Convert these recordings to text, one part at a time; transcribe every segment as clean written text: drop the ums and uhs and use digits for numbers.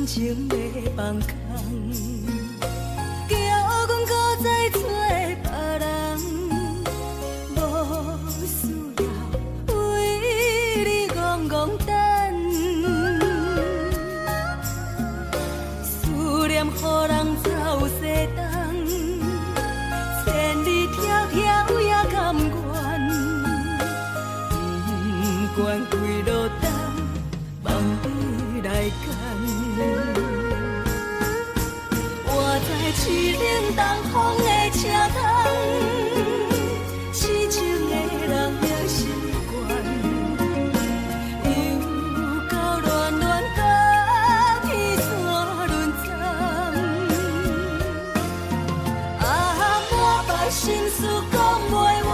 感情要放空，叫阮搁再找别人，无需要为你戆戆等，思念予人走西东，千里迢迢也甘愿，不管几路灯，梦你来牵。我在凄冷东风的车窗，痴情的人了习惯，又到乱乱甲天山轮藏。满腹心事讲袂完，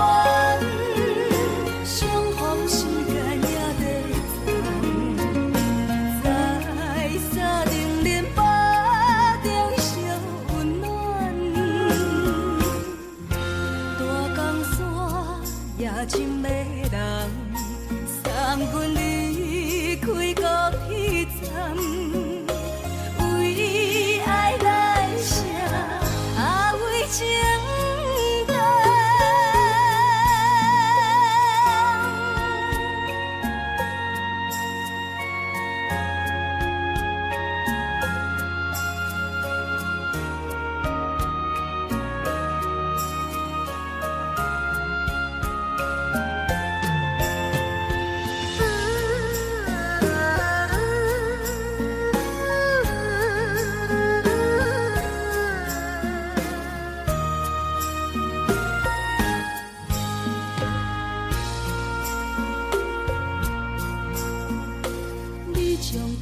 相逢时间也在藏，在沙定连巴中烧温暖。大江山也真迷人，送阮离开高铁站，为爱来生，为情。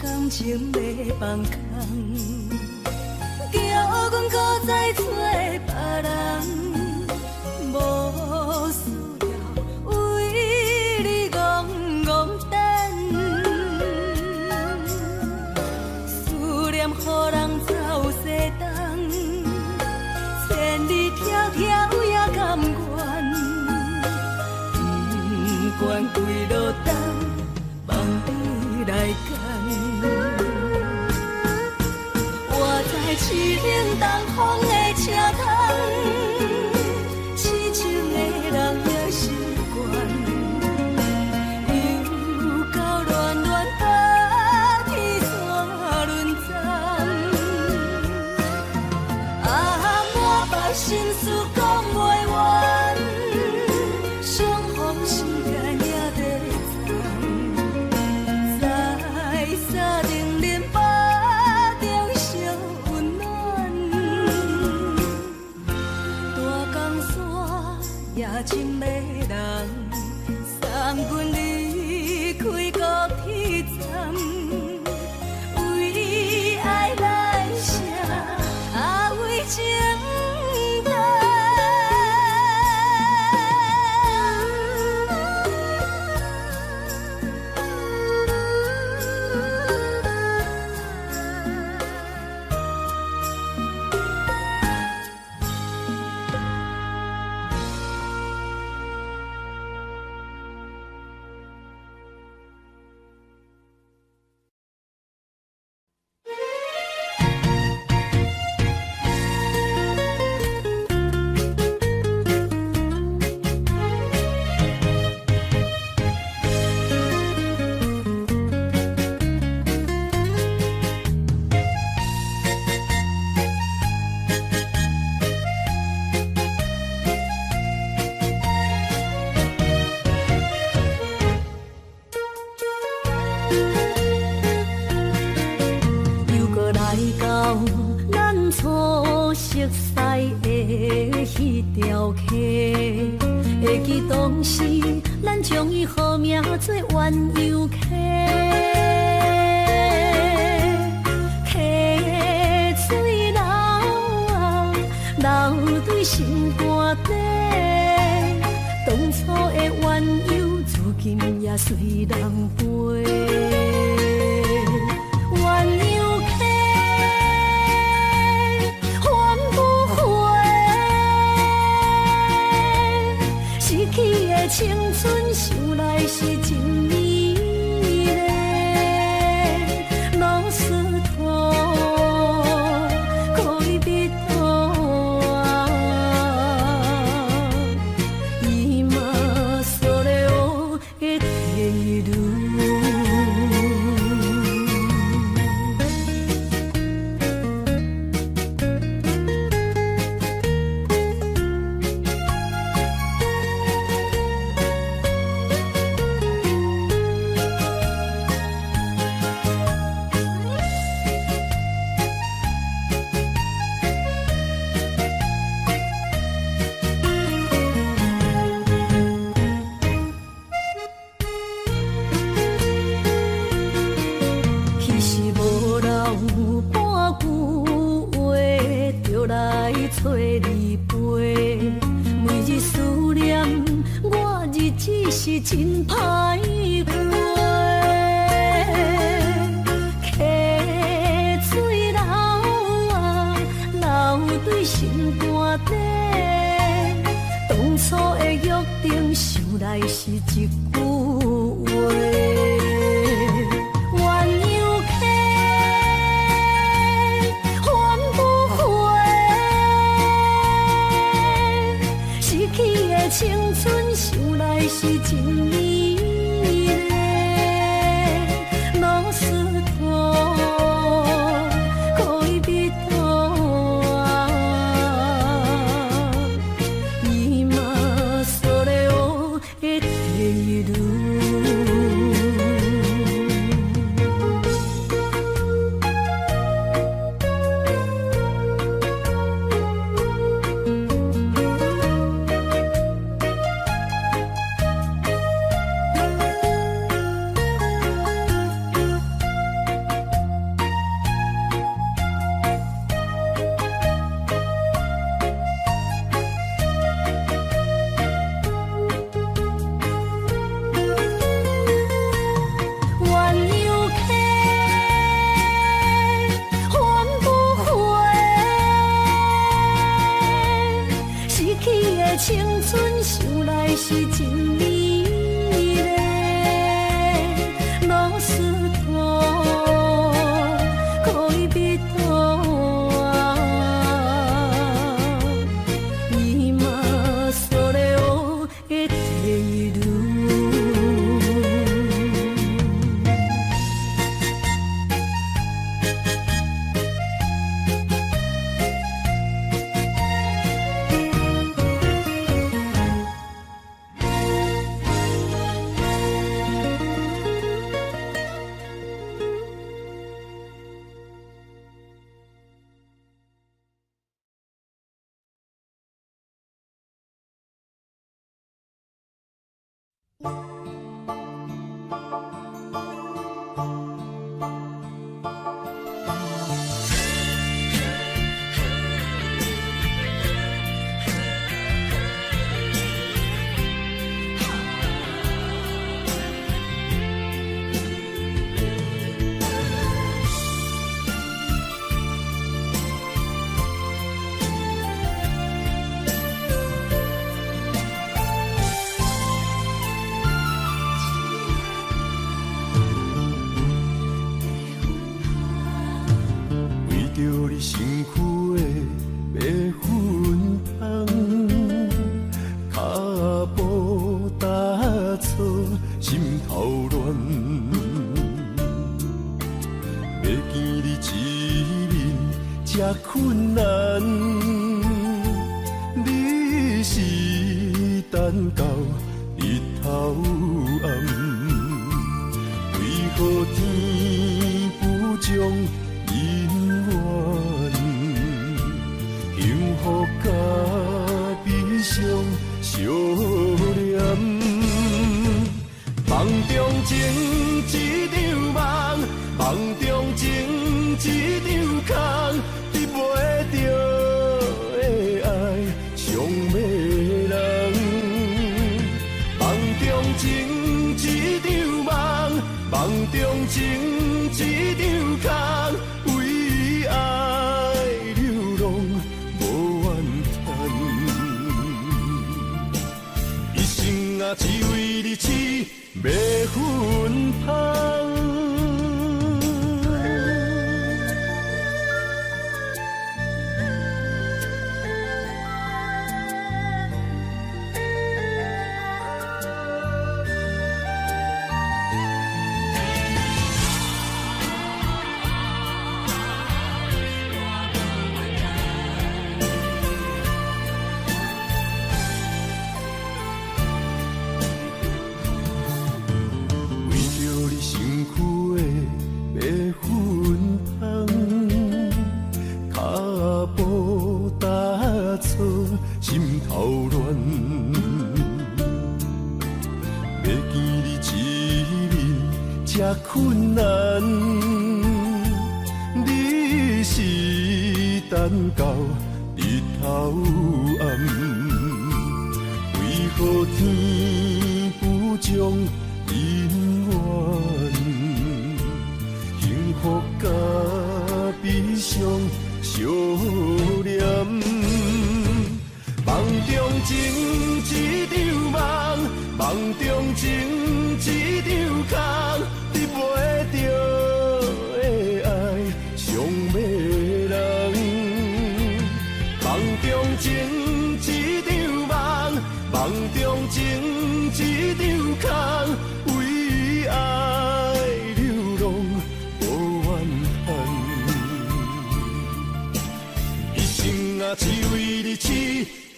感情要放空，叫阮搁再找别人，无需要为你戆戆等，思念予人走西东，千里迢迢也甘愿，不管几路灯，梦你来牵。凄冷东风的车窗，痴情的人了习惯，又到乱乱甲天山轮藏。满腹心事讲袂完，相逢时间也在藏，在沙定连巴中烧。也真迷人，送阮离开高铁站，为爱来生，为情等。熟悉的迄条溪，会记当时咱将伊号名做鸳鸯溪。溪水流啊，流对心肝底。当初的鸳鸯，如今也随人飞。鸳鸯溪。 青春想来是真美丽，老师拖是真歹过。溪水流啊，流对心肝底。当初的约定，想来是一句话。青春想来是真美丽，老师徒可以比拖啊，伊嘛所了的地路。青春想来是真美丽，老师徒可以比拖啊，伊嘛所了的地路。身躯的白粉香，脚步踏错，心头乱。要见你一面，这困难。你是等到日头暗，为何天不将？予甲悲伤相连，梦中情一场梦，梦中情一场空，得袂着的爱尚迷人。梦中情一场梦，梦中情一场空，为爱流浪。只为你痴迷魂香。心头乱，要见你一面，这困难。你是等到日头暗，为何天不因缘，幸福甲悲伤相连。梦中情一场梦，梦中情一场空，你陪着的爱上迷人。梦中情一场梦，梦中情一场空，为爱流浪无怨恨。一生啊，只为你痴。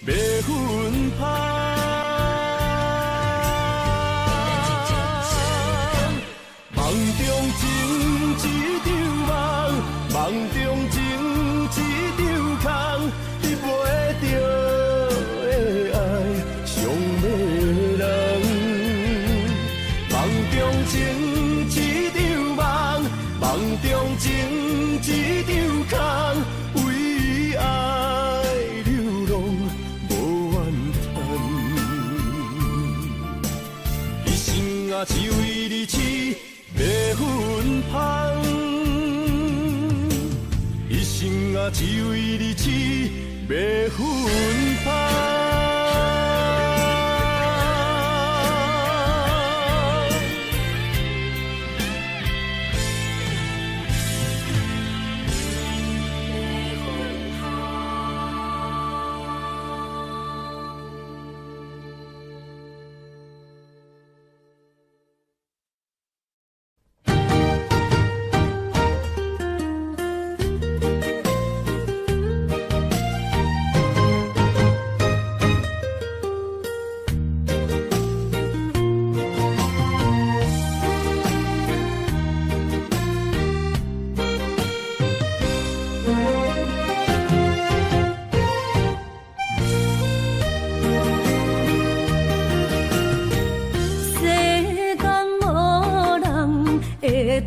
袂分芳，梦中情一场梦，梦中情一场空，你陪着的爱上迷人。梦中情一场梦，梦中情一场空，为爱流浪。只为你痴，袂分芳。一生啊，只为你痴，袂分芳。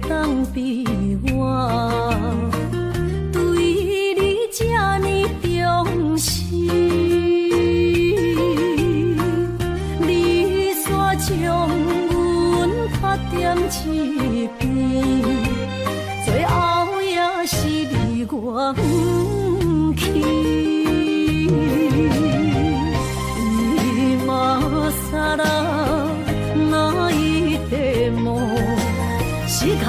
当比我对你这呢重视，你煞将阮拍点一边，最后也是你我不去。今さら泣いても仕方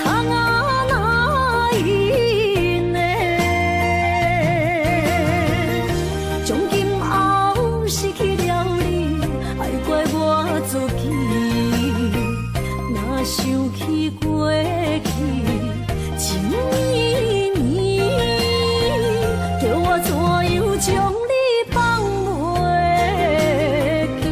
がないね。从今后失去了你，爱怪我自己。若想起过去情绵绵，叫我怎样将你放袂记？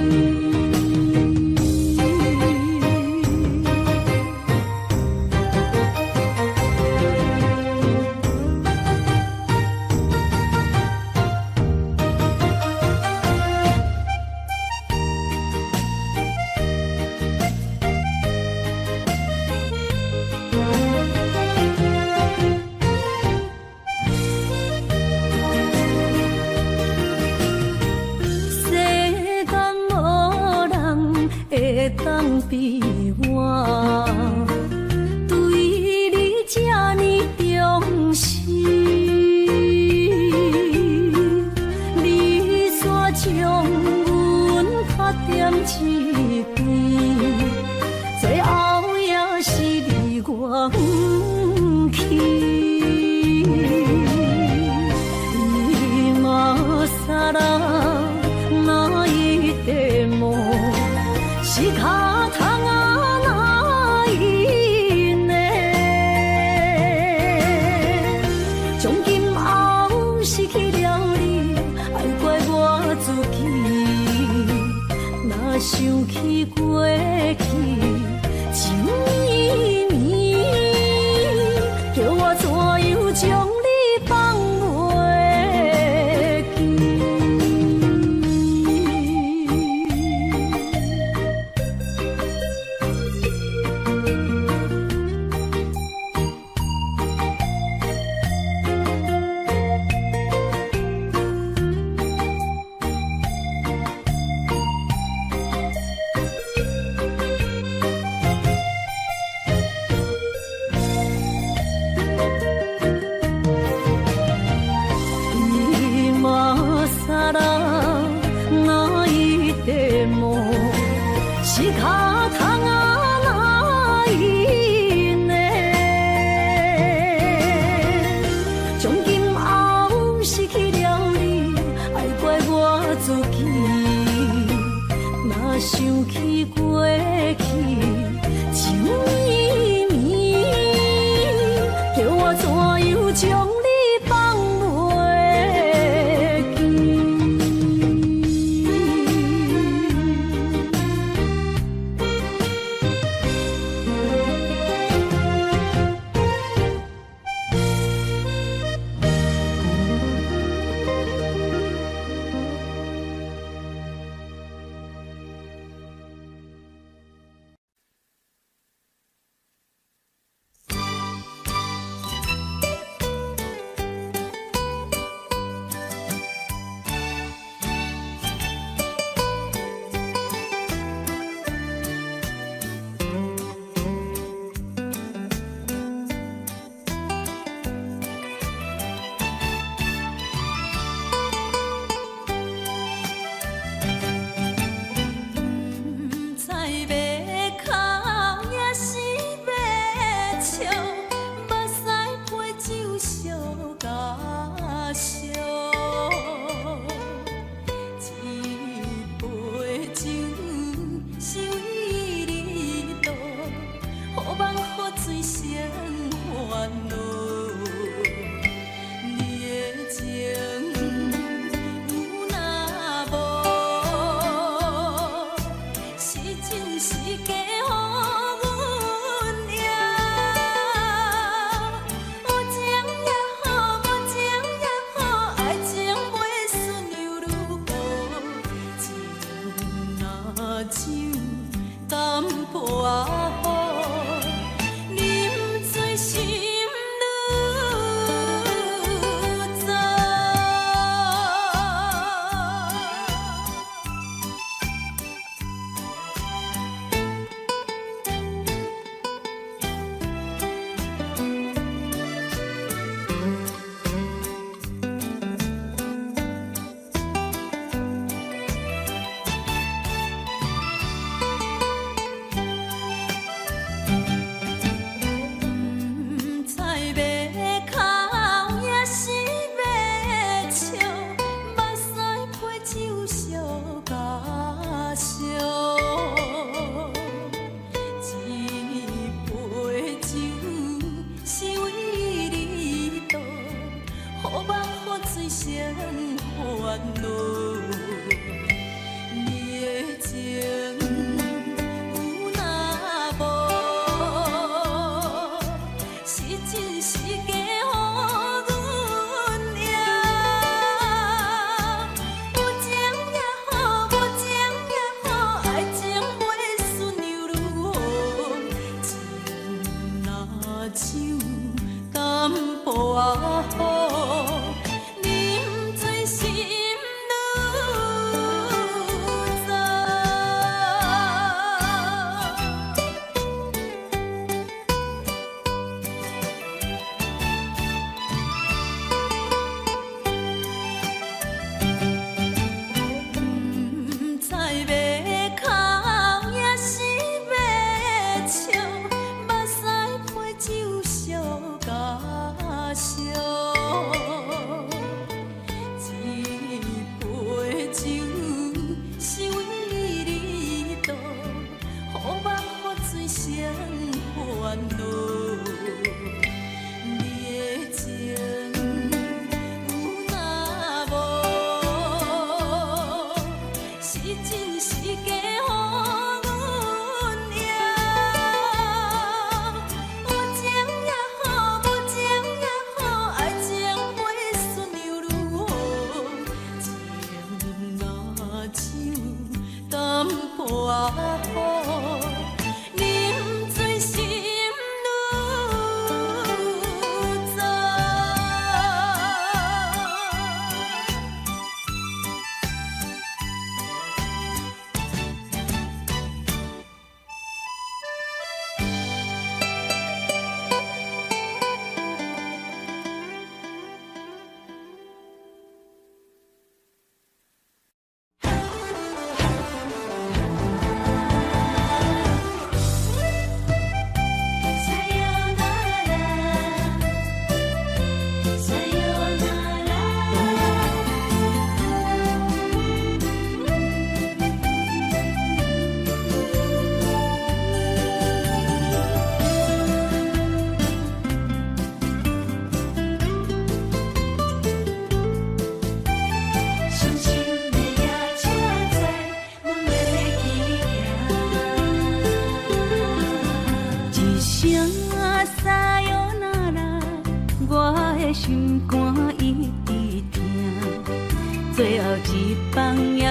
当比我对你这呢重视，你煞将阮拍点一边，最后也是你我不去。今さら泣いても仕方がないね。从今后失去了你，爱怪我自己。若想起过去情绵绵，叫我怎样将你放袂记？是脚桶啊哪用的？从今后失去了你，爱怪我自己。若想起过去，情绵绵，叫我怎样将你放袂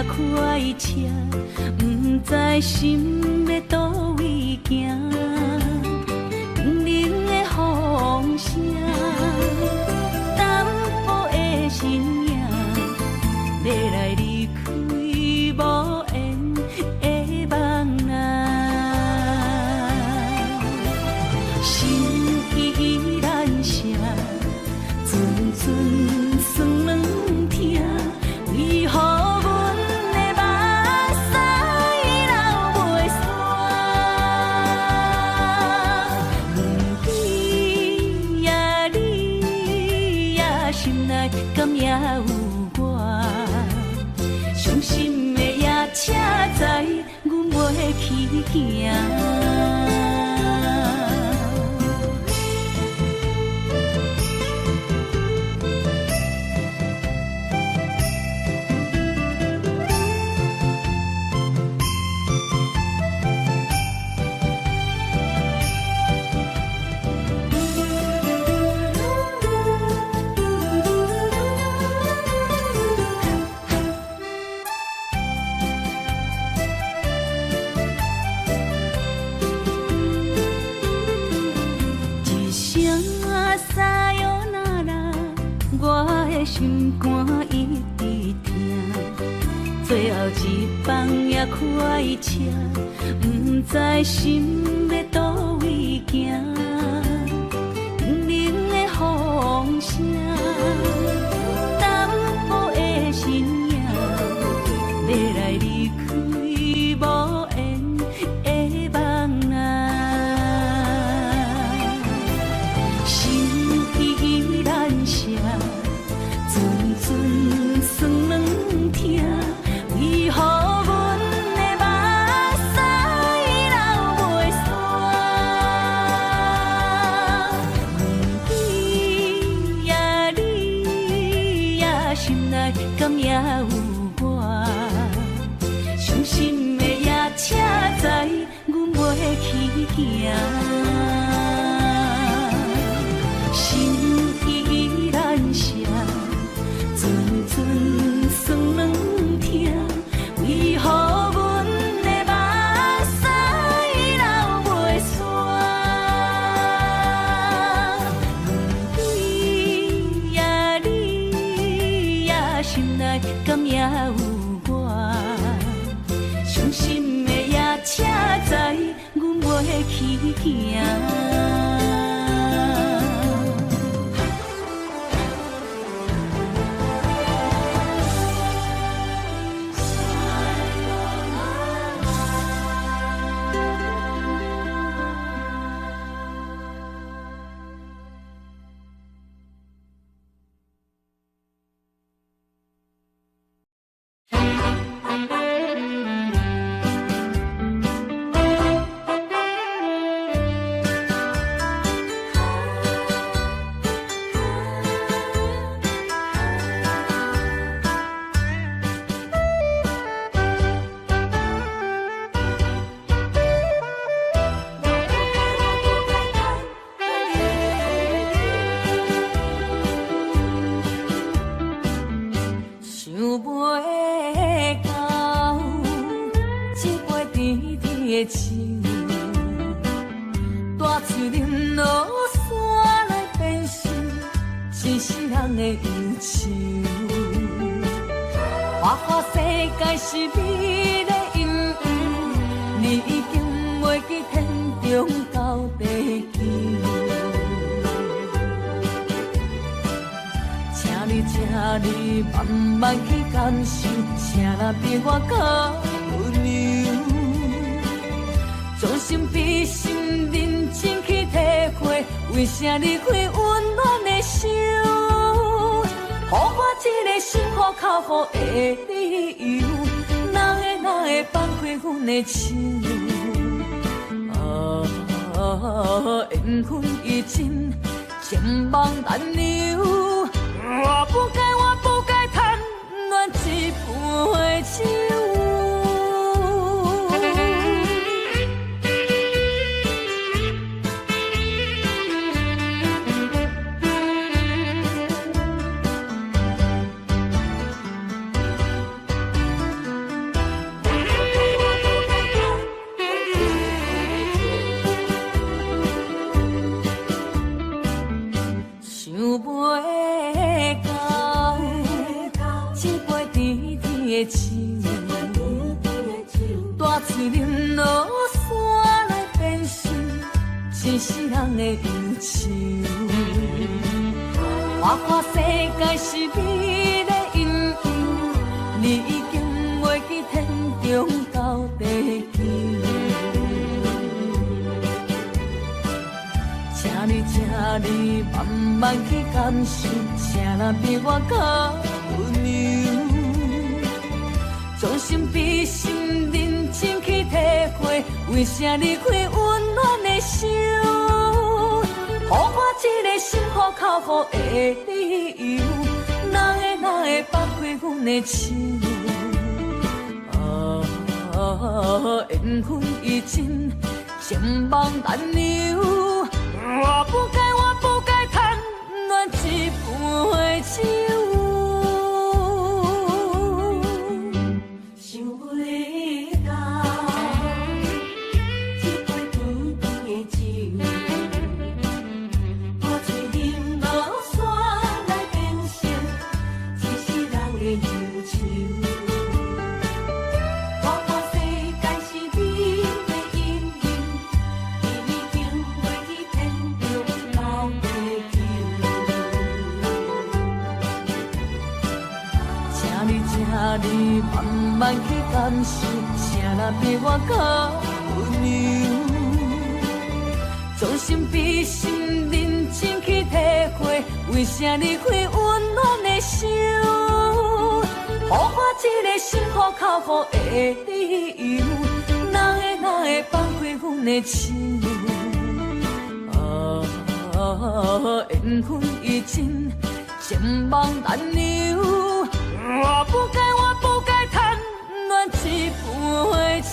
也快车，不知心要倒位行。冷的风声，淡薄的身影，要来离开无缘的梦啊。心依然舍，阵阵酸软痛，为何阮的目屎流袂煞？不知呀你呀心内敢也有我？伤心的夜车载，阮袂去行。心肝一直疼，最后一班也快车，不知心要倒位行。冷的风声，淡薄的身影，要来离开无缘的梦啊。心依然舍。阵阵酸软痛，为何阮的目屎流袂煞？不知呀你呀心内敢也有我？伤心的夜车载，阮袂去行。心依然舍。阵阵酸软痛，为何阮的目屎流袂煞？不知呀你呀心内敢也有我？伤心的夜车载，阮袂去行。大树林落山来变成一世人的忧愁。花花世界是美的阴影，你已经袂记天中到地球。请你慢慢去感受，请若比我较温柔。将心比心，认真去体会，为啥离开温暖的手？予我一个心苦靠乎的理由，哪会放开阮的手？缘分已尽，情梦难留。我不该贪恋一杯酒。嘴啉落山来变成一世人的忧愁。看看世界是你的阴影，你已经袂记天中到地球。请你慢慢去感受，请若比我较温柔，将心比心，认真去体会，为啥离开温暖的手？予我一个心苦口苦的理由，哪会放开阮的手？缘分已尽，情网难留。我不该贪恋一杯酒。想袂到一杯甜甜的酒，我醉饮落山来变成一世人的忧愁。你慢慢去感受，啥若比我较温柔，将心比心，认真去体会，为啥离开温暖的手？予我一个心苦口苦的理由，哪会放开阮的手？缘分已尽，情网难留。我不该贪恋一杯酒。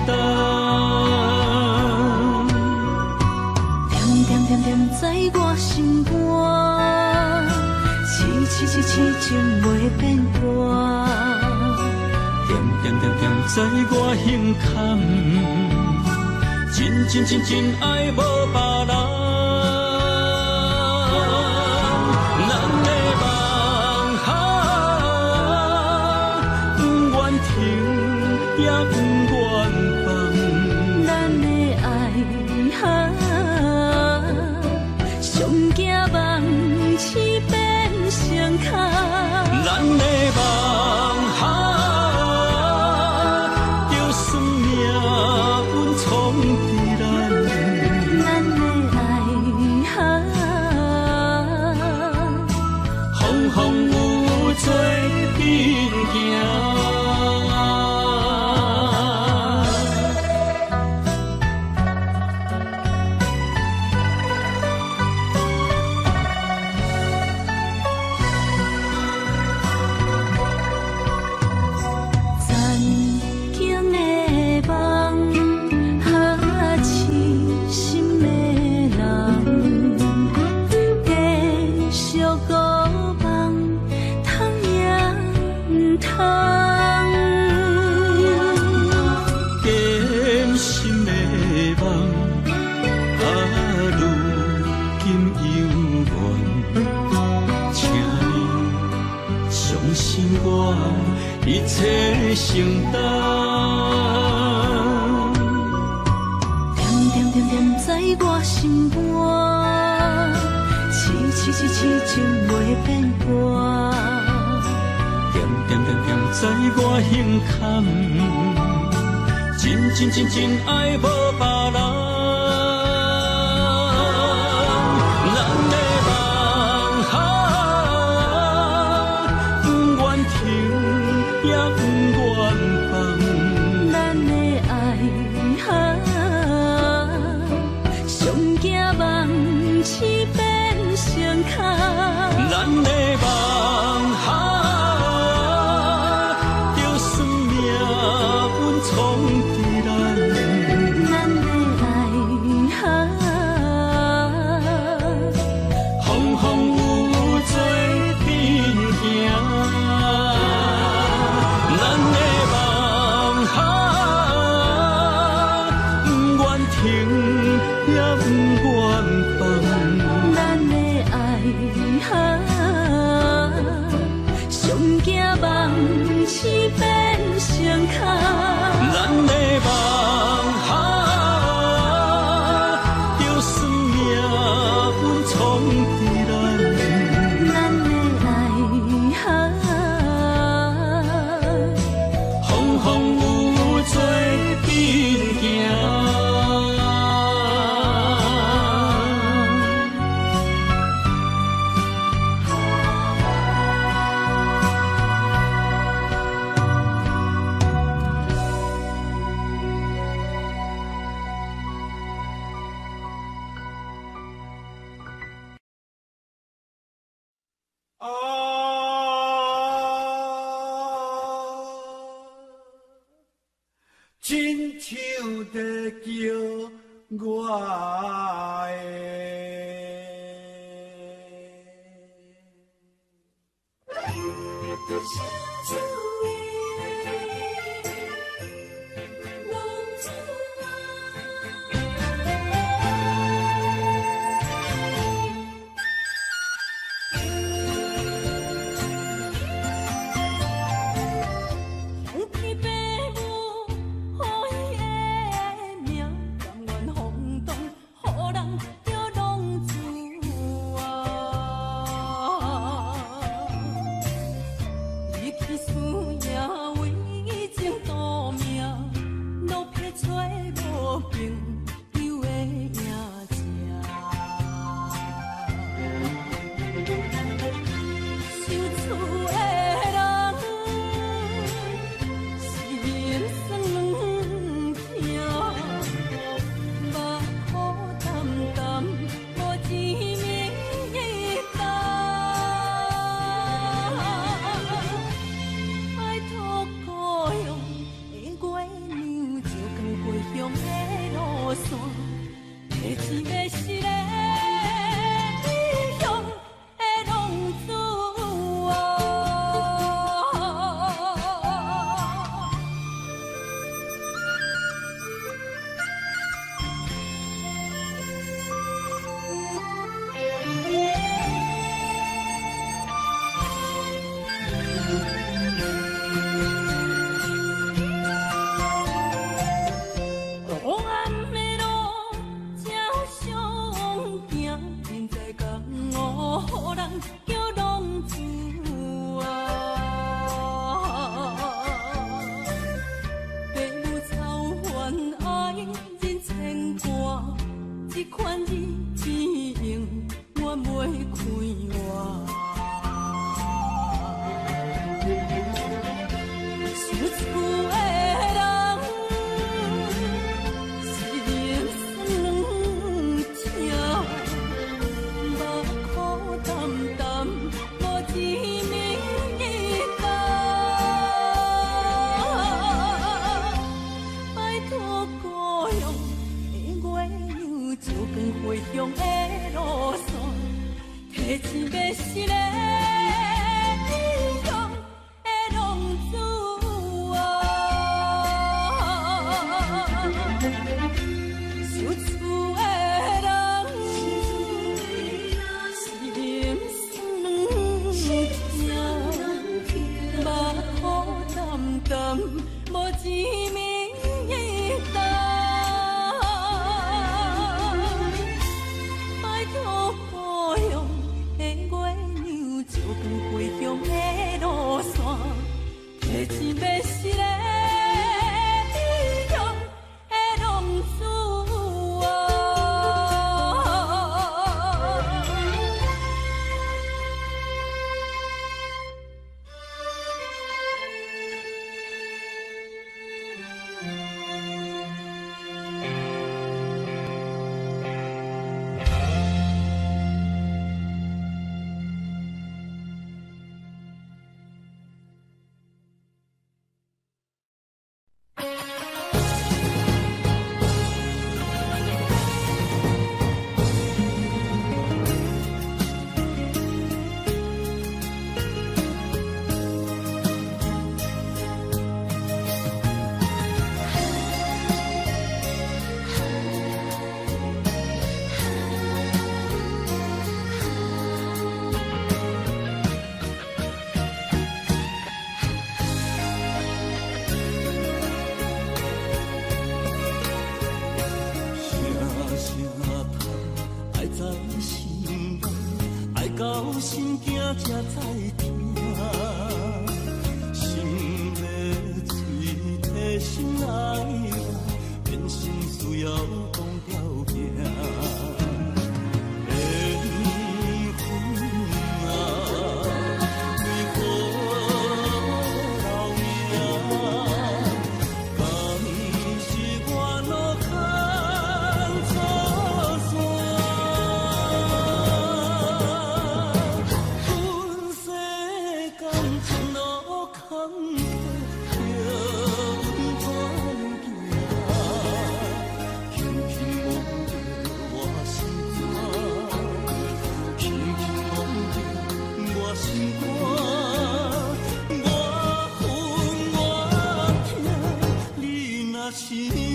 担。点点点点在我心肝，痴痴痴痴情袂变卦。点点点点在我胸坎，真真真真爱无别人。咱的梦哈，不愿停也不愿放。咱的爱哈，上惊梦痴变成空。咱的梦哈，就算命运冲伫咱，咱的爱哈，风风雨雨做阵行。一切承担，点点点点在我心肝，痴痴痴痴情袂变卦。点点点点在我胸坎，真真真真爱无别人。咱的梦哈，不愿停也不愿放。咱的爱哈，上惊梦痴变成空。咱的梦哈，就算命运冲伫咱，咱的爱哈，风风雨雨做阵行。咱的梦哈，不愿停也不愿放。咱的爱哈，上惊梦痴变成空。咱的梦哈，就算命运冲伫咱，咱的爱哈，风风雨雨做阵行。亲像在叫我照光回乡的路线，提钱要是个异乡的浪子啊，受厝的人心酸痛，目眶淡淡，无一面的答。回乡的路线，提钱要是个异乡的浪子啊。到心惊才知听，心要嘴替心来话，变心需要讲条件。缘分啊，为何留命？敢是我路坎错线？是命。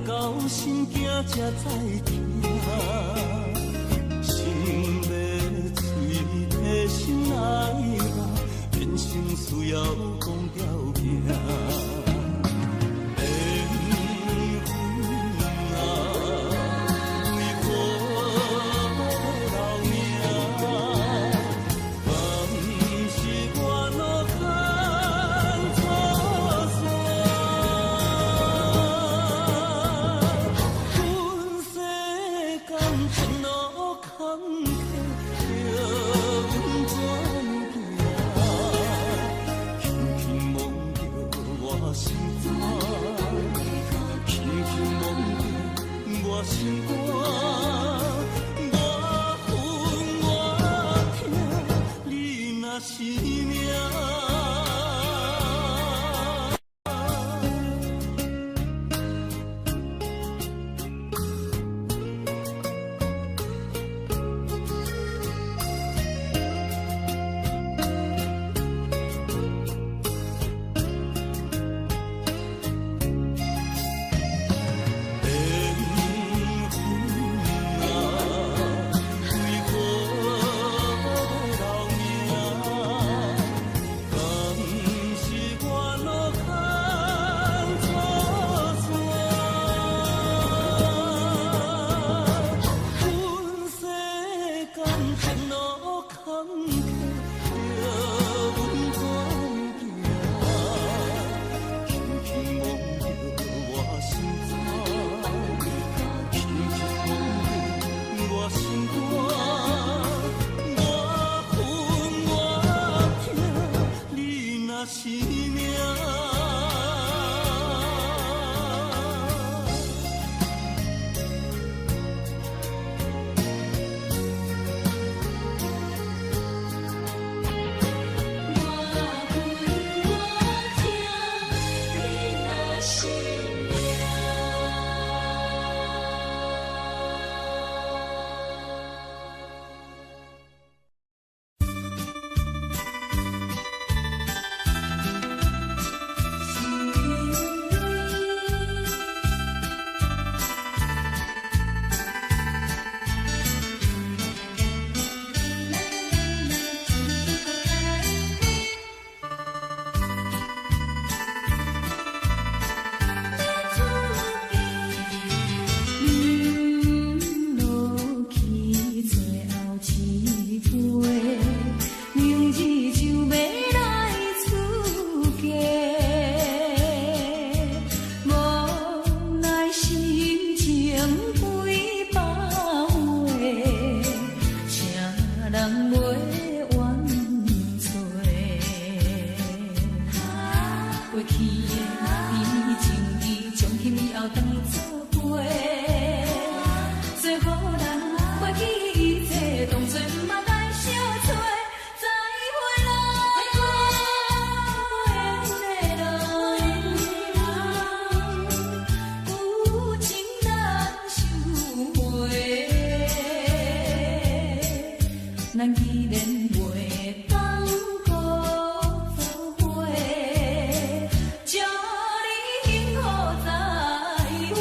到心惊才知听，心要嘴替心来话，变成需要讲条件。心肝，我恨我痛，你若是命。缘分啊，咱既然袂当搁做伙，祝你幸福再会。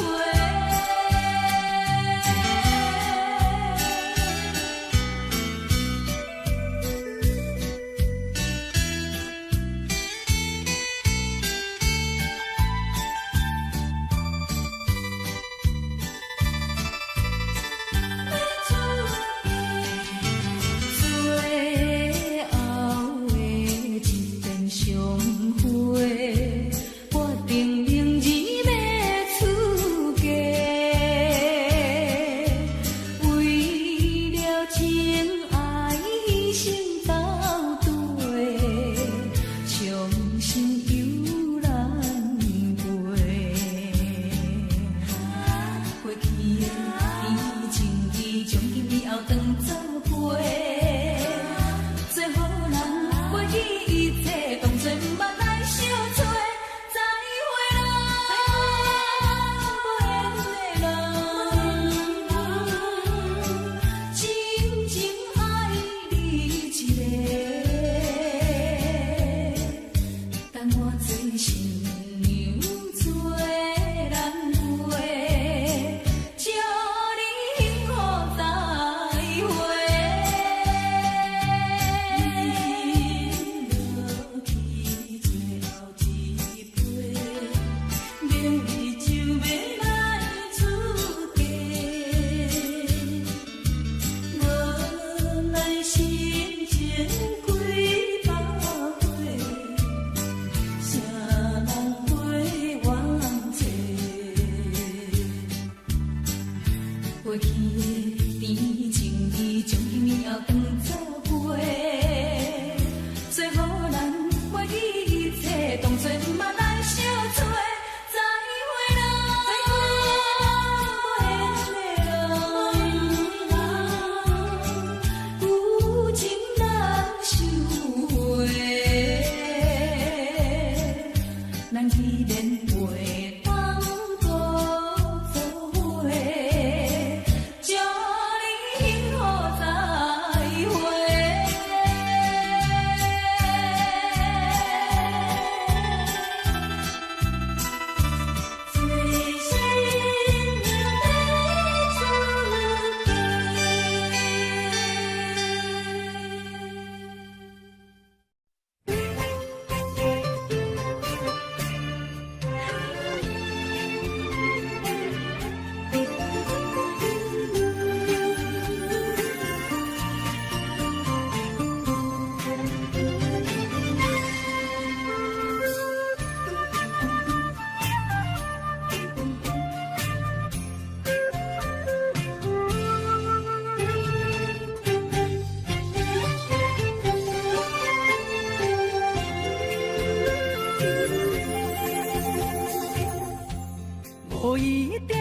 无意中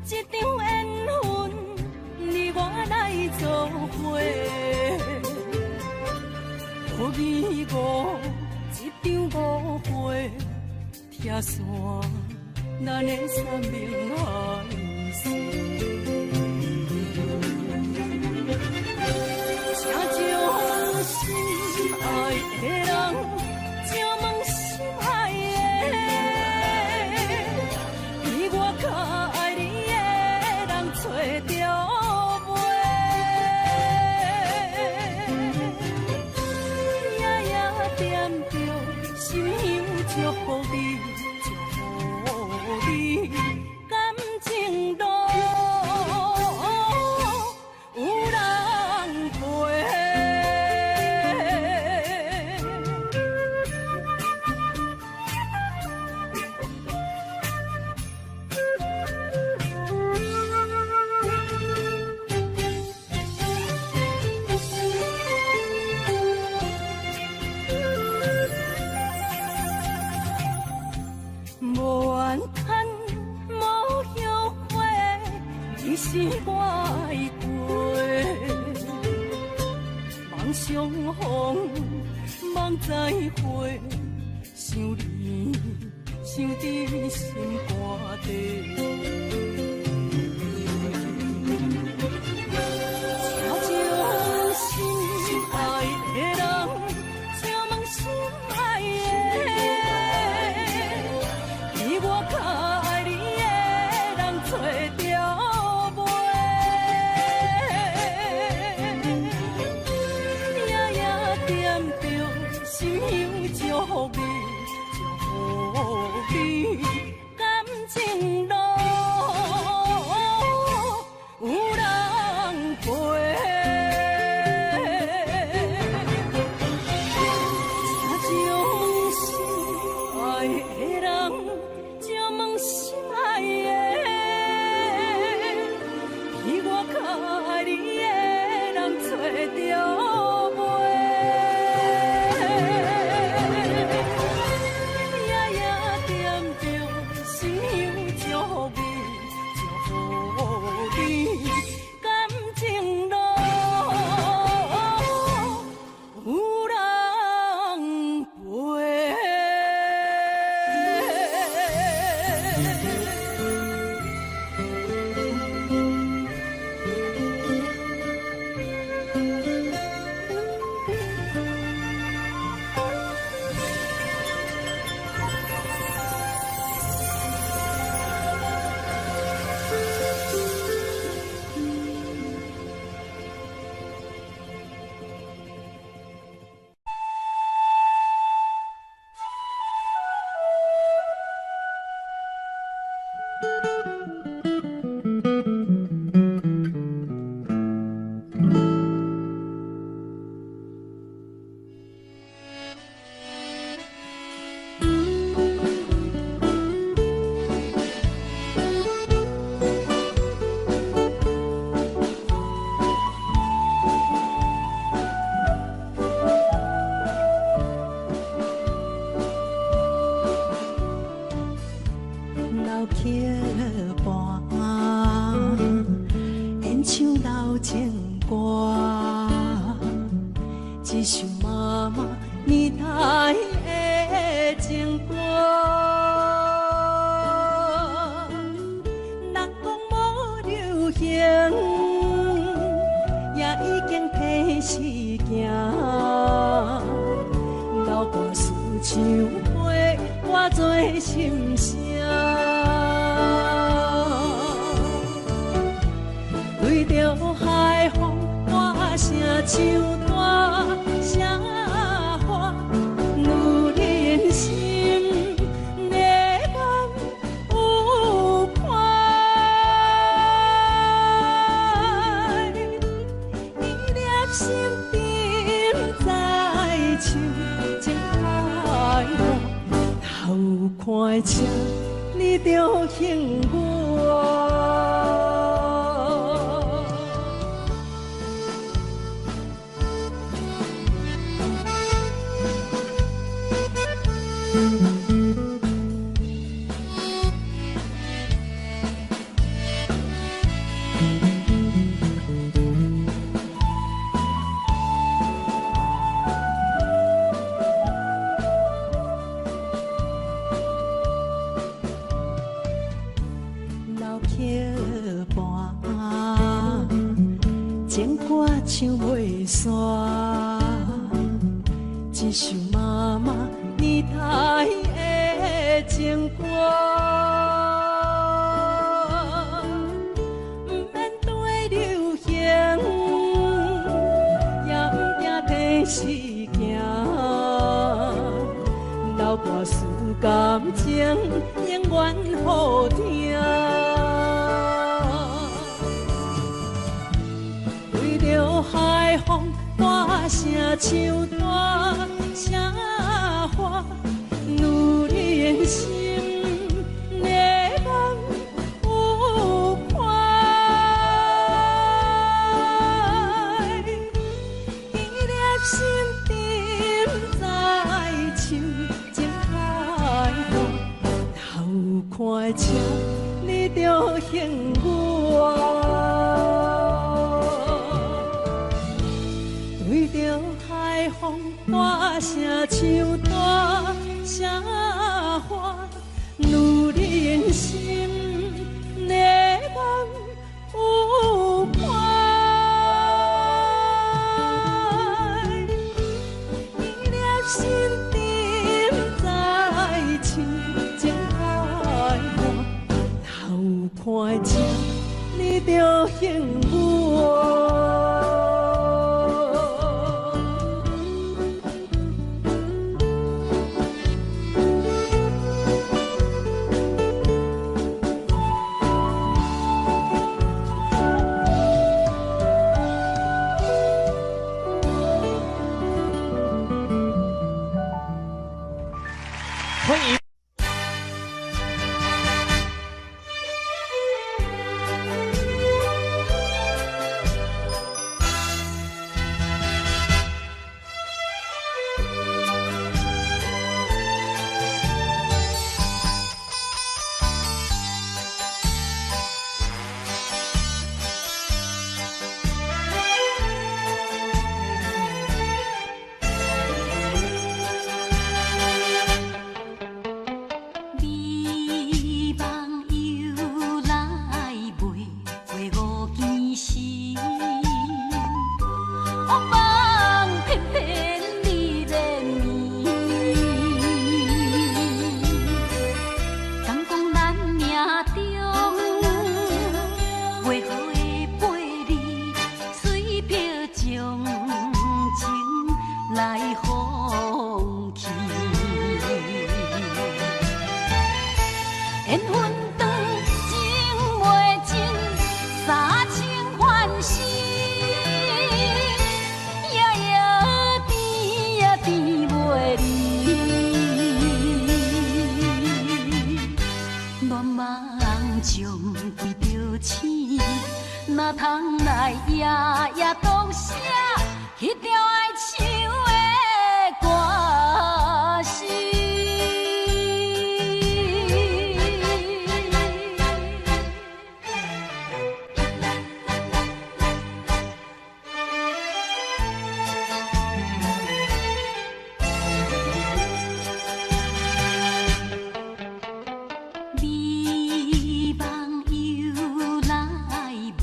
一场缘分，你我来做伙。无意误一场误会，拆散咱的三明海誓。请将心爱的人，请问心爱的。较爱你的人找着袂？夜夜惦着，心香祝福你，祝福你感情路有人陪。无怨叹，无后悔，你是我的过。梦相逢，梦再会，想你，想伫心肝底。请将心行，也已经提示行。流歌思像陪我做心声，对着海风大声唱大声话，女人心热望有快，伊粒心沉在唱情开落，头看车你着幸我。老桥畔，情歌唱袂煞，一首妈妈年代的情歌，不免对流行，也不惊提示行，流歌思感情永远好听。对着海风大声唱大声话，女人心热望有快，伊粒心沉在唱情开落，头看车你着幸我。对着海风大声唱大声话，女人心热望有快，伊粒心沉在唱情开落，头看车你着幸我。欢迎。哪通来夜夜读写迄条爱唱的歌词？美梦又来袂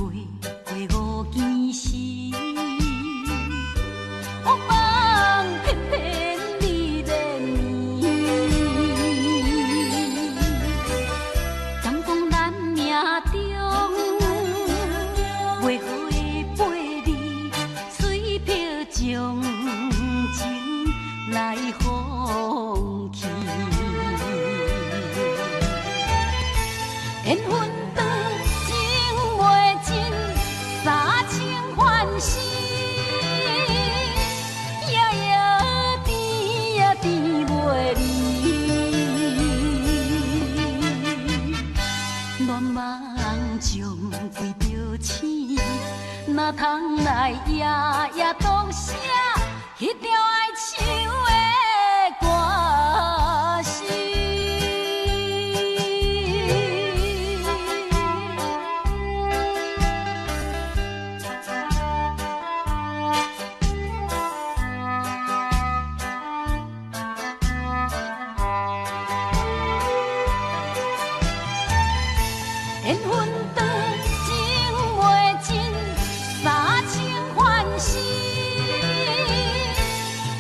醒，哪通来夜夜当写迄条爱唱的歌词？缘分长情袂尽，三情换死，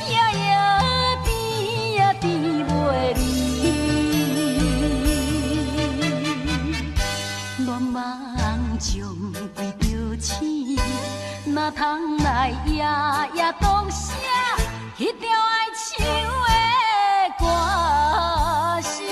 夜夜甜也甜袂离。恋梦中为着醒，哪通来夜夜当写迄条爱唱的歌词？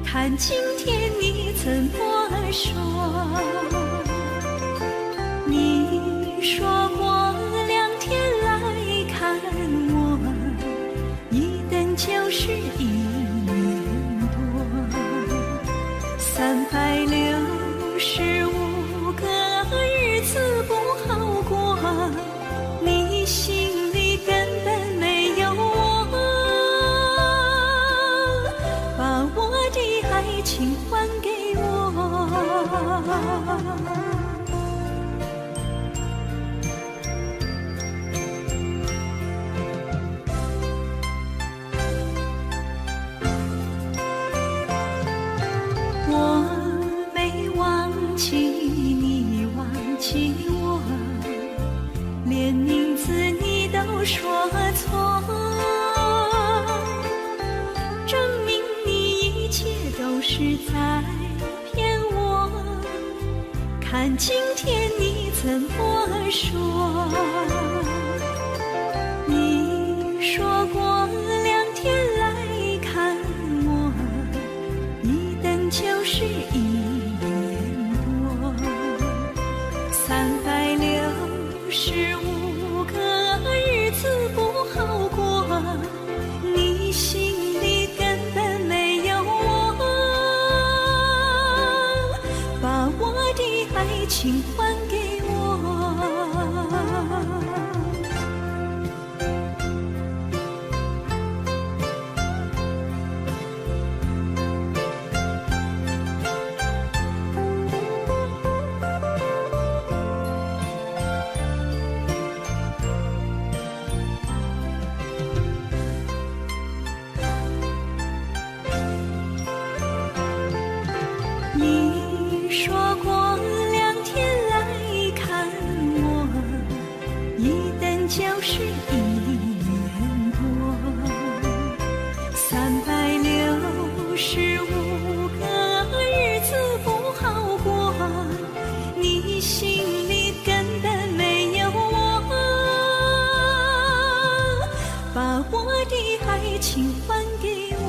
看今天你怎么说？你说过2天来看我，一等就是1年多，365个日子不好过，你心里根本没有我，把我的爱情还给我。我没忘记你忘记我，连名字你都说错，证明你一切都是在骗我。看今天你怎么说？你说过2天来看我，一等就是1年多，365个日子不好过，你心里根本没有我，把我的爱情还给我。你说过2天来看我，一等就是1年多，365个日子不好过，你心里根本没有我，把我的爱情还给我。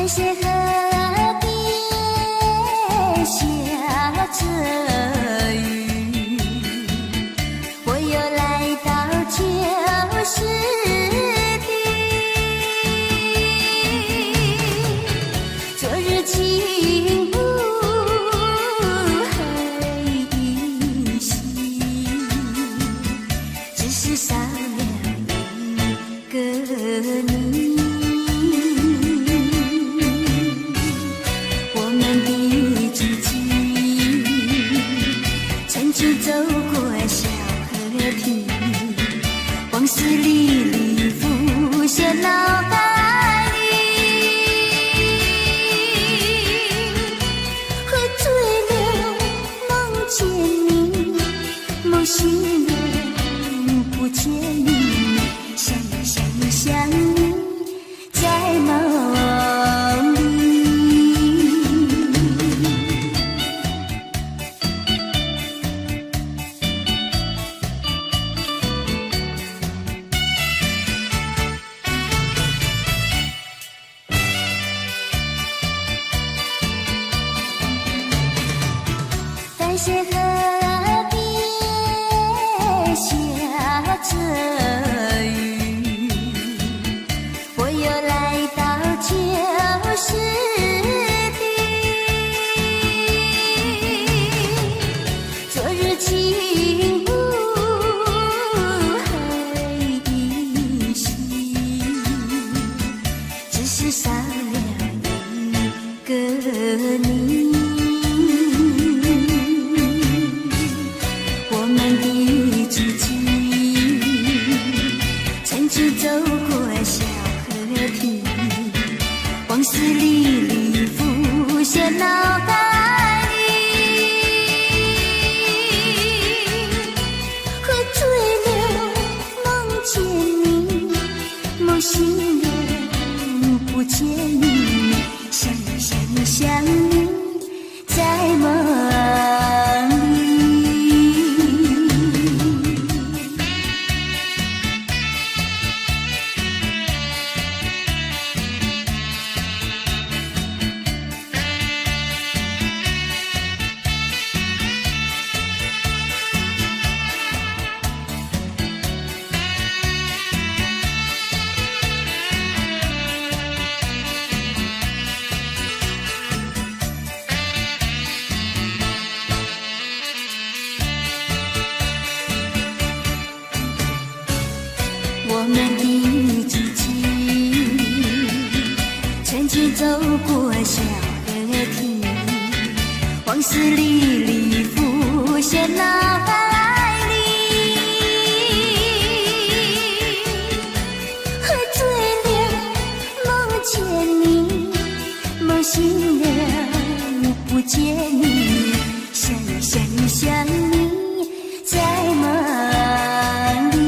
是河边下着雨，我又来到旧时地，昨日情不黑依稀，只是少了一个你。走过小河堤，往事历历浮现脑海里，喝醉了梦见你，梦醒了不见你，想你在梦里。看见河边下着雨，我又来到旧时地，昨日情不还依稀，只是少了一个你。我们的足迹曾经走过小河堤，往事历历浮现脑海里，喝醉了梦见你，梦醒了不见你，想你在梦我们的足迹曾经走过小河堤，往事历历浮现脑海里，喝醉了梦见你，梦醒了不见你，想你在梦里。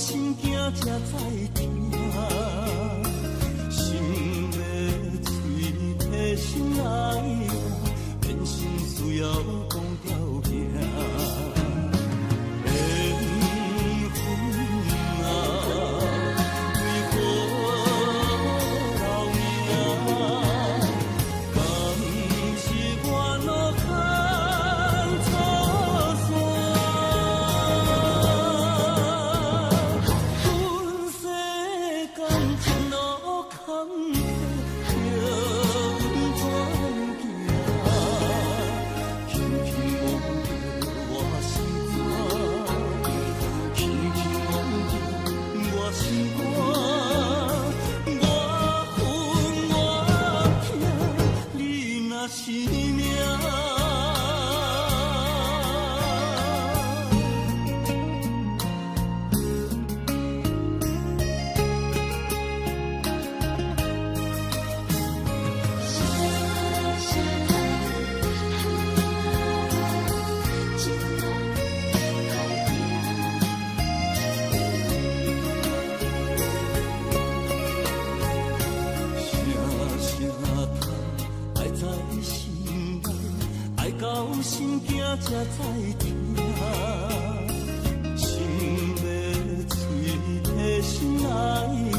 心惊才知听，心要嘴替心爱人，变成需要讲条件。心惊才知听，心要嘴替心爱人，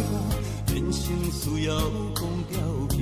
变成需要讲条件。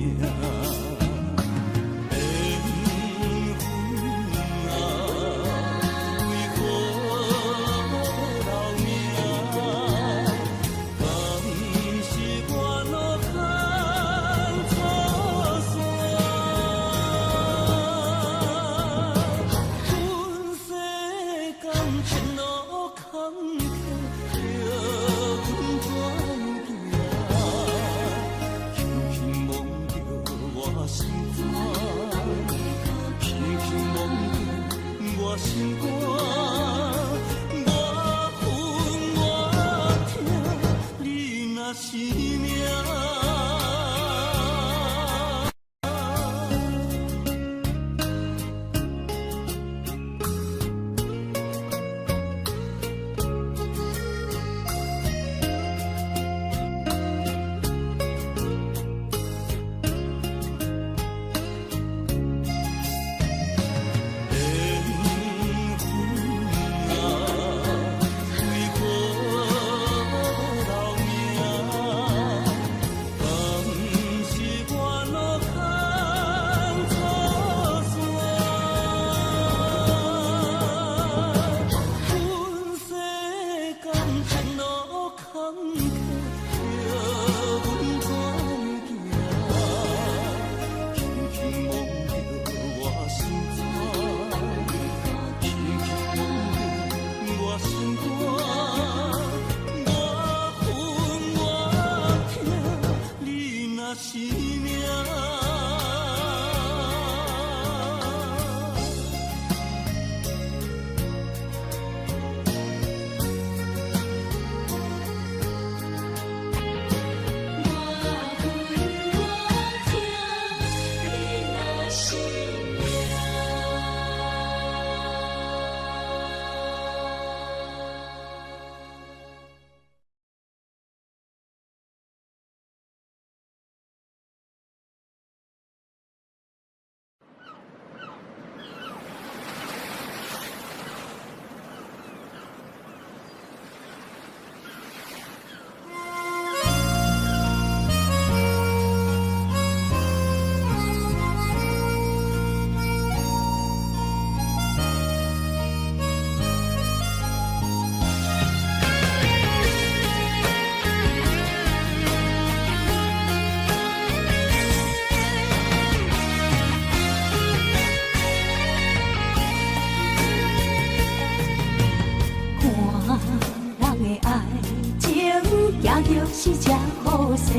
是这好势，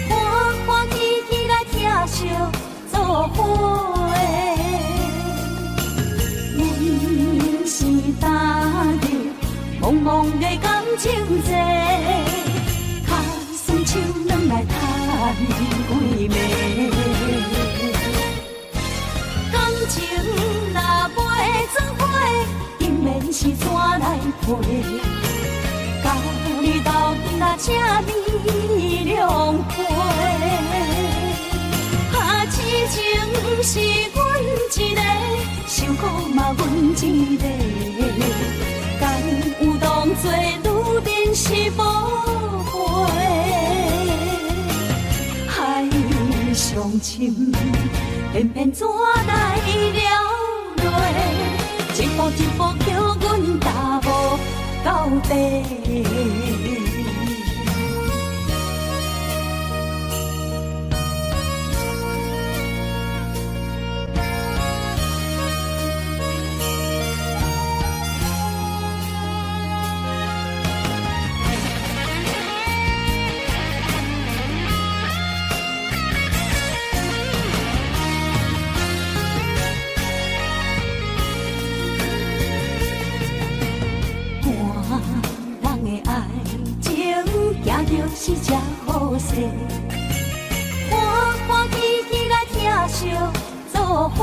欢欢喜喜来听相作伙。人生踏入茫茫的感情债，脚酸手软来叹几暝。感情若袂做伙，永远是纸来陪。这美良陪。啊，痴情是阮一个，受苦嘛阮一个，敢有当作女人是无悔？海上深，偏偏怎来了落？一步一步叫阮踏无到底。是这好势，欢欢喜喜来疼惜做伙。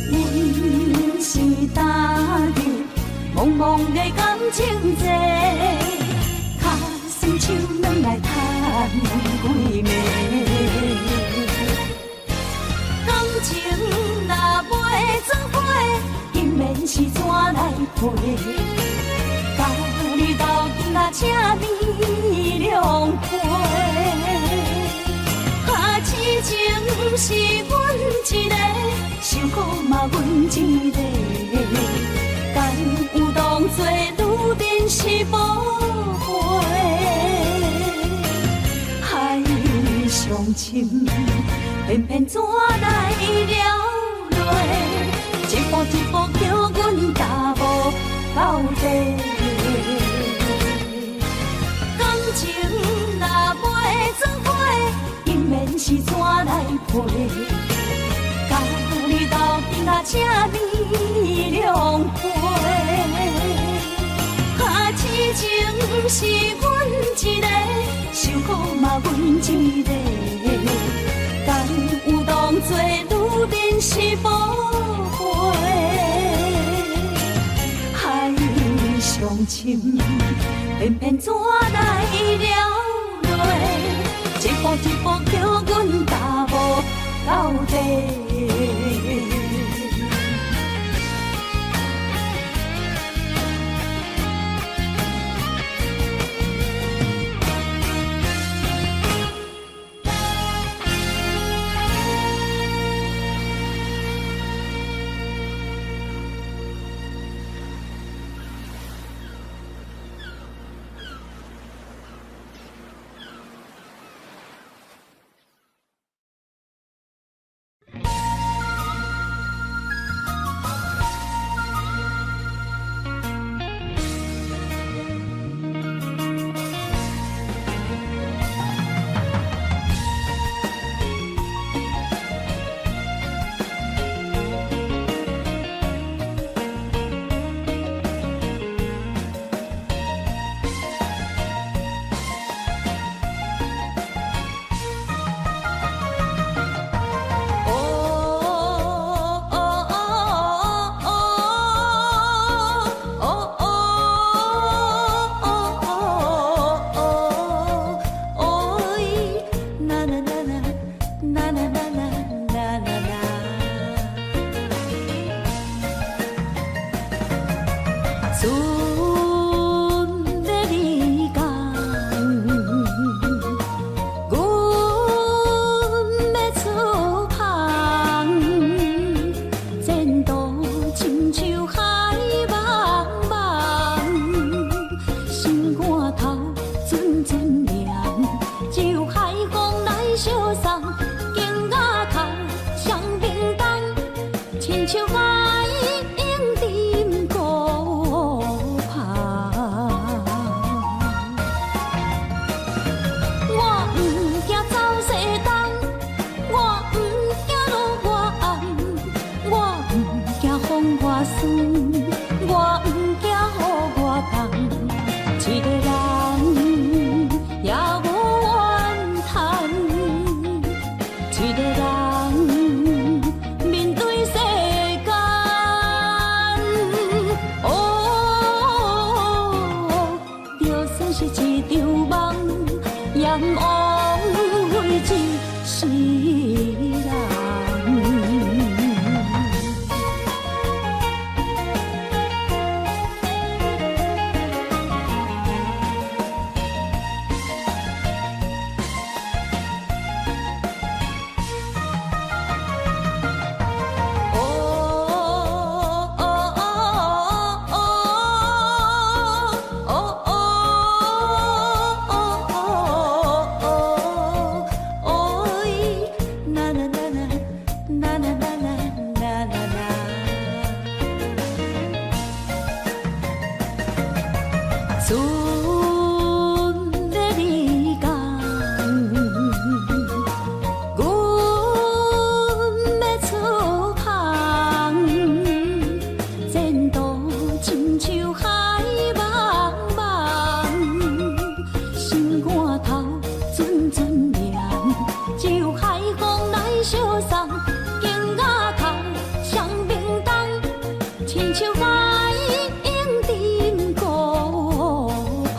人生踏入茫茫的感情债，脚酸手软来叹几暝。感情若袂做伙，今免是怎来陪？你斗阵啊，这美良陪。啊，痴情是阮一个，受苦嘛阮一个，敢有当作女人是无悔？海上深，偏偏怎来了落？一步一步叫阮踏无到底。情若袂做伙，今免是怎来陪？甲你斗阵啊，这美良陪。啊，痴情是阮一个，受苦嘛阮一个，敢有当作女人是无悔？海上深。偏偏怎来了落？一步一步叫阮踏无到底。相送，景雅空，双明灯，亲像爱应镇孤旁。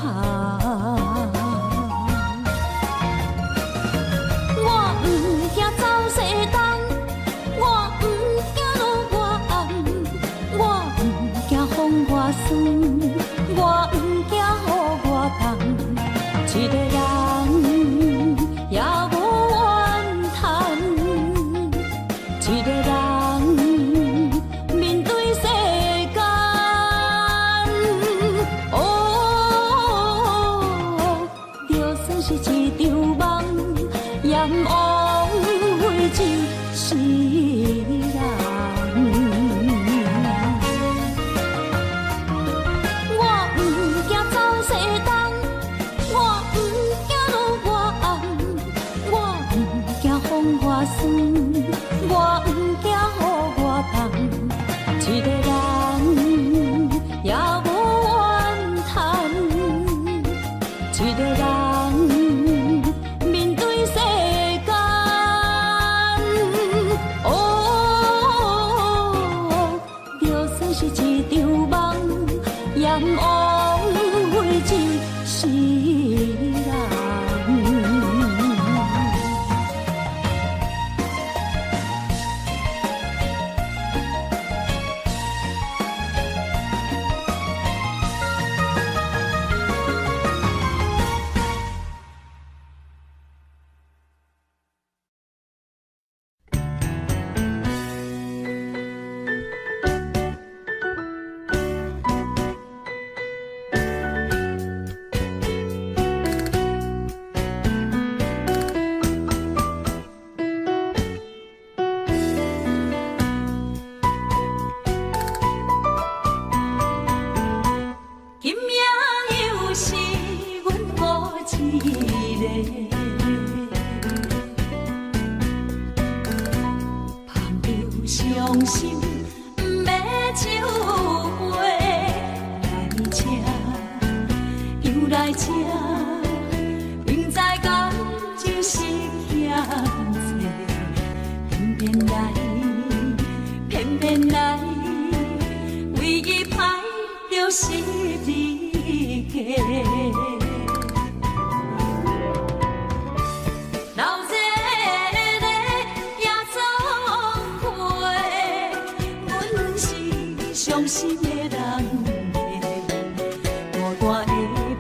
我不惊走西东，我不惊路外暗，我不惊风外酸，我不惊雨外重。一个人也无怨叹，一个人面对世间。哦，就算是一场梦，阎王会就是人。我不惊走西东，我不惊路外暗，我不惊风外酸，我不惊雨外重。一个人也无怨叹，一个人面对世间。哦，就算是一场梦，阎王会就是人。今夜又是阮孤一个，捧着伤心不要酒杯，来吃又来吃，明知感情是险多，偏偏来，偏偏来，唯一歹就是你家。老热热夜总会，阮是伤心的人家。孤单的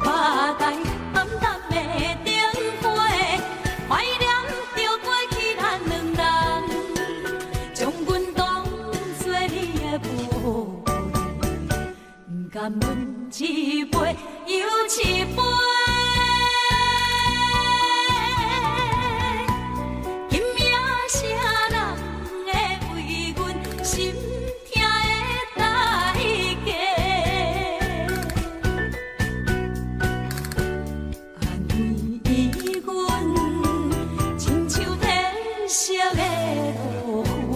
吧台，暗淡的灯花，怀念着过去咱两人，将阮当作你的宝贝，不甘阮一杯又一杯。今夜啥人会为阮心痛的代价？安慰阮，亲像天色的落花。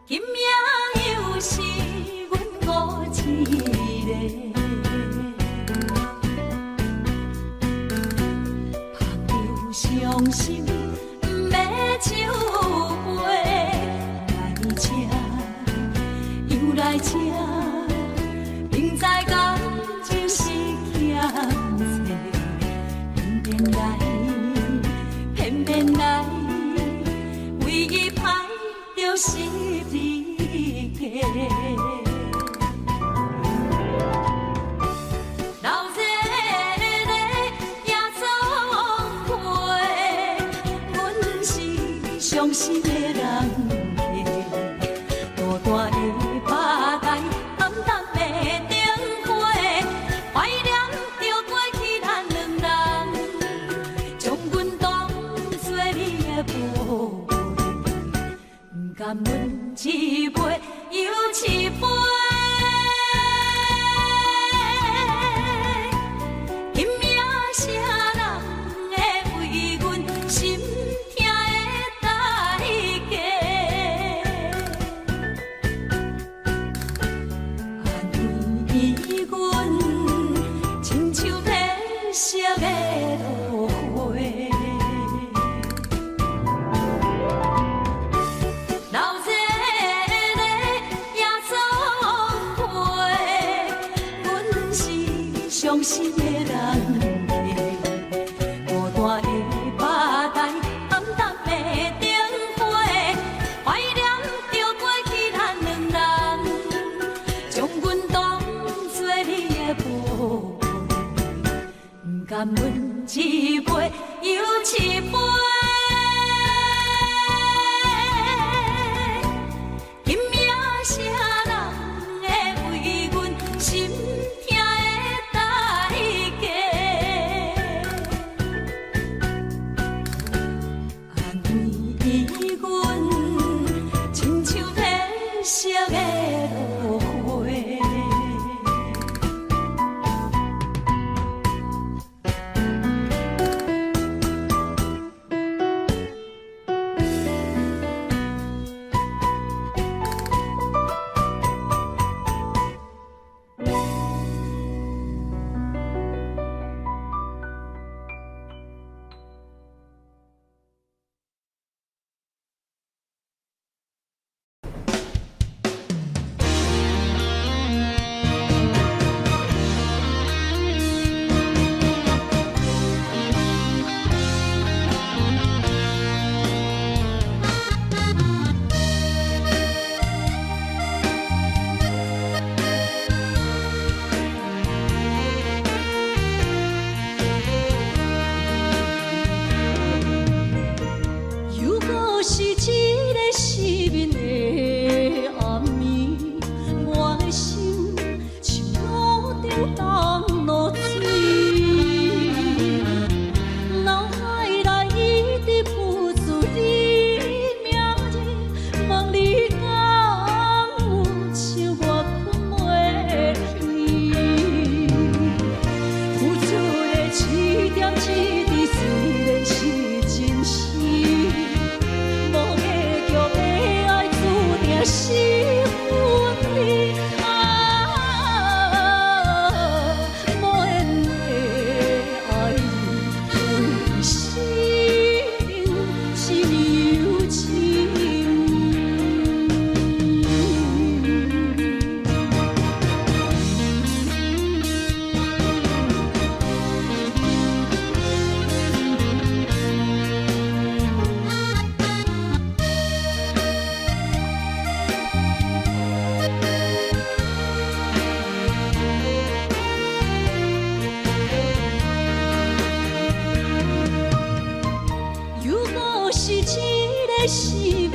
今夜又是阮孤一个，捧着伤心不要酒杯，来吃又来吃，明知感情是险多，偏偏来，偏偏来，唯一歹就是你家。老热热夜总会，阮是伤心的人家。孤单的吧台，暗淡的灯花，怀念着过去咱两人，将阮当作你的宝贝，不甘阮一杯又一杯。今夜啥人会为阮心痛的代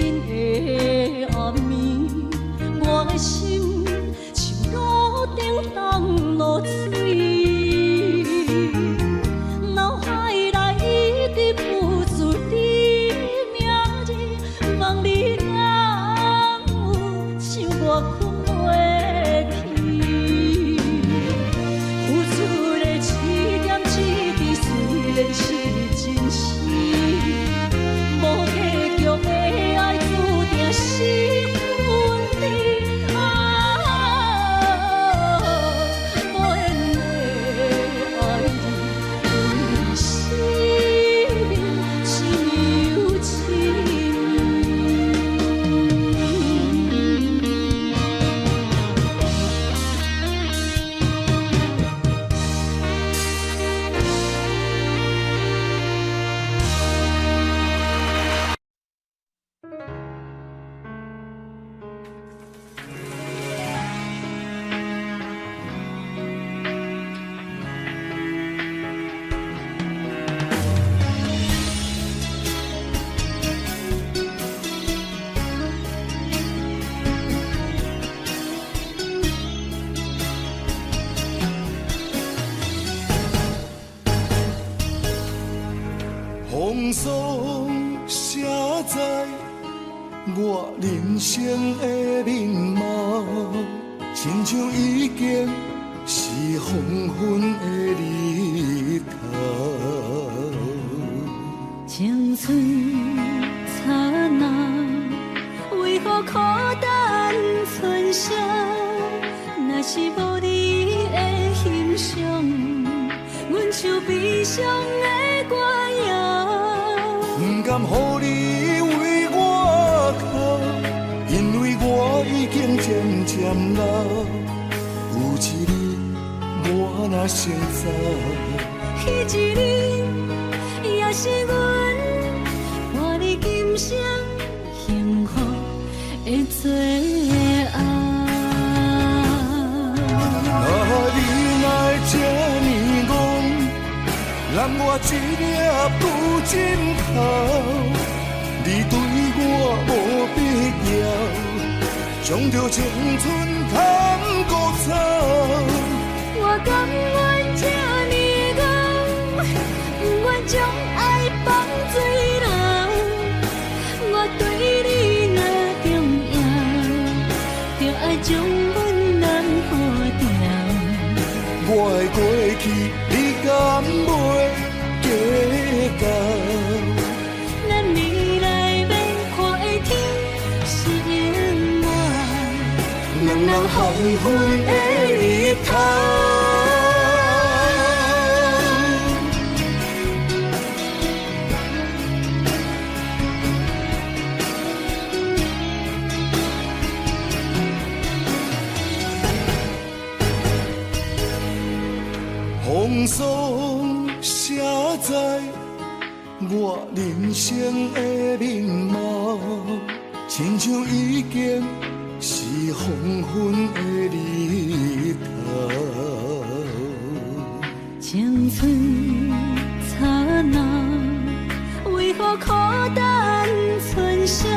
人的暗暝，我的心像路顶冻落水，脑海内一直浮出你名字，望你敢有像我困袂去，付出的一点一滴虽然是真实。无结局的爱，注定是分离啊！无缘的爱人，为生命亲又亲。风霜写在我人生的面貌，亲像已经是黄昏的日头。青春刹那，为何孤单存剩？若是无你的欣赏，阮像悲伤的歌谣。不甘予你为我哭，因为我已经渐渐老。有一日我若先走，彼一日也是阮伴你今生幸福的最后。啊，你若这呢戆，揽我一粒不枕头，你对我无必要，将着青春贪古草。我甘愿这呢戆，不愿将爱放水流。我对你若重要，就爱将阮人付掉。我的过去，你敢袂计较？咱未来要看的天是永远，两人黄昏的日头。风霜写在我人生的面貌，亲像已经是黄昏的日头。青春刹那，为何孤单存剩？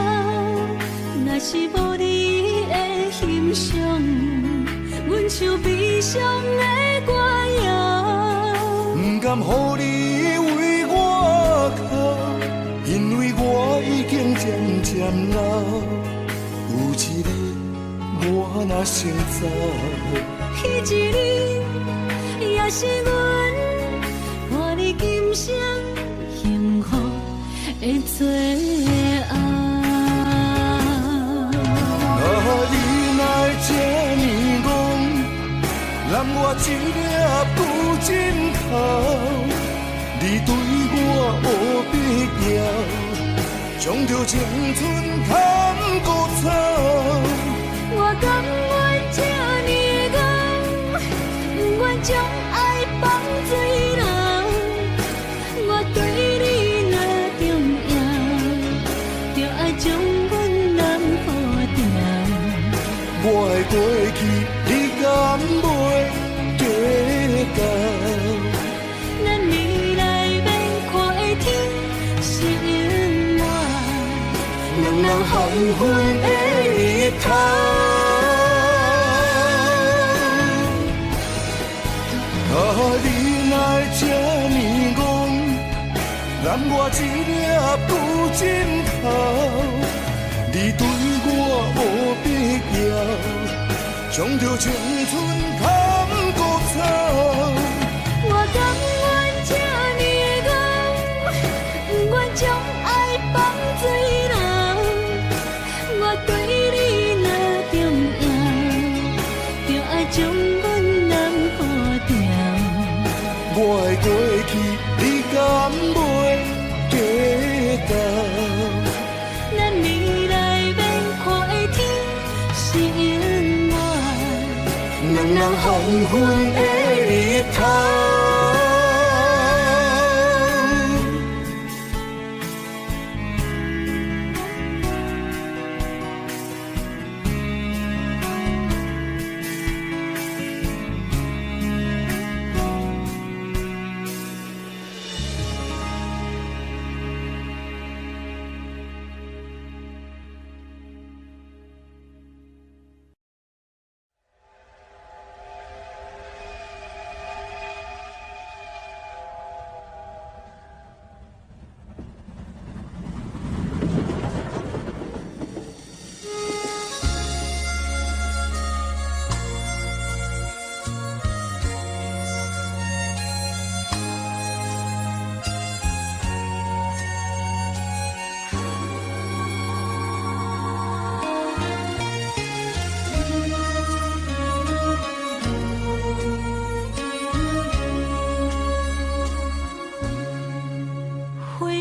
若是无你的欣赏，阮像悲伤的歌谣。不甘予你为我哭，因为我已经渐渐老。有一日我若先走，彼一日也是阮伴你今生幸福的最后。啊，你若这呢戆，揽我一粒不枕头，你对我无必要，将着青春贪古草。我甘愿这呢戆，不愿将爱放水流。我对你若重要，就爱将阮人付掉。我的过去，你敢袂计较？咱未来要看的天是永远，两人昏的日头。啊，你哪这呢戆，揽我一粒布枕头，你对我无必要，将着青春砍骨草。我甘愿这呢戆，不愿将爱放水流。我对你若重要，就爱将阮人保掉。我的过去，你敢袂记到？咱未来免看的天是永远，两人黄昏的日头。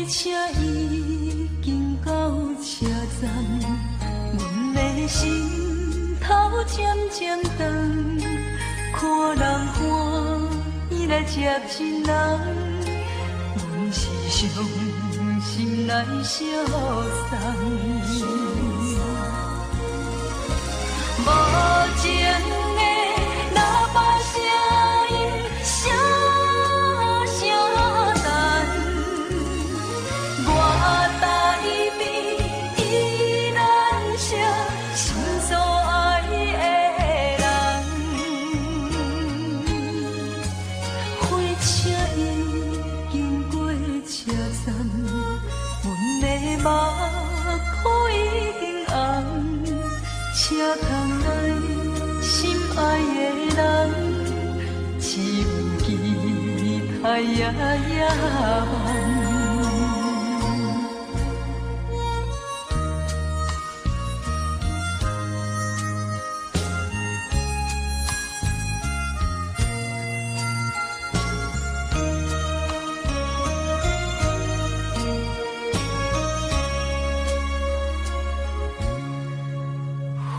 车已经到车站，阮的心头渐渐长，看人欢喜来接亲人，阮是伤心来相送。无情的喇叭声音，声声淡。我台边依然是心所爱的人，火车已经过车站，阮的目眶已经红，车窗内心爱的人，只有期待夜夜梦。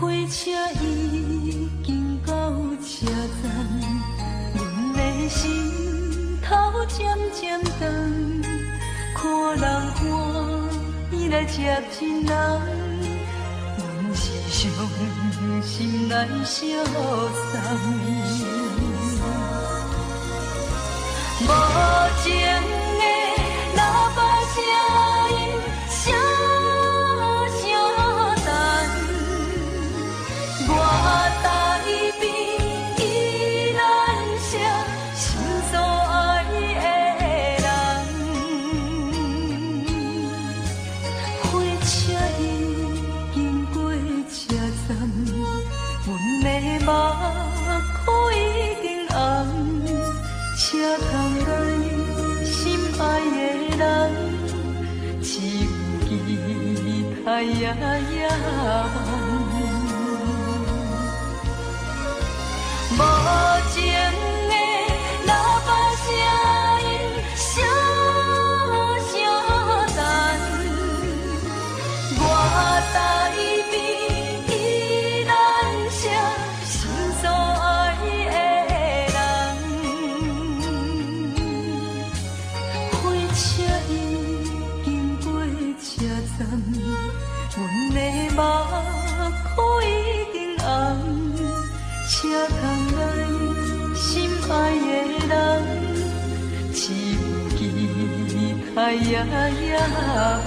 火车已经到车站，阮的心头渐渐长，看人欢喜来接亲人，阮是伤心来相送。无情的喇叭声音，声声淡。我台边依然是心所爱的人，火车已经过车站，阮的目眶已经红，车窗内心爱的人，只有期待夜夜梦。无情的喇叭声音，声声淡。我台边依然是心所爱的人，火车已经过车站，阮的目眶已经红。车窗内心爱的人，只有期待夜夜梦。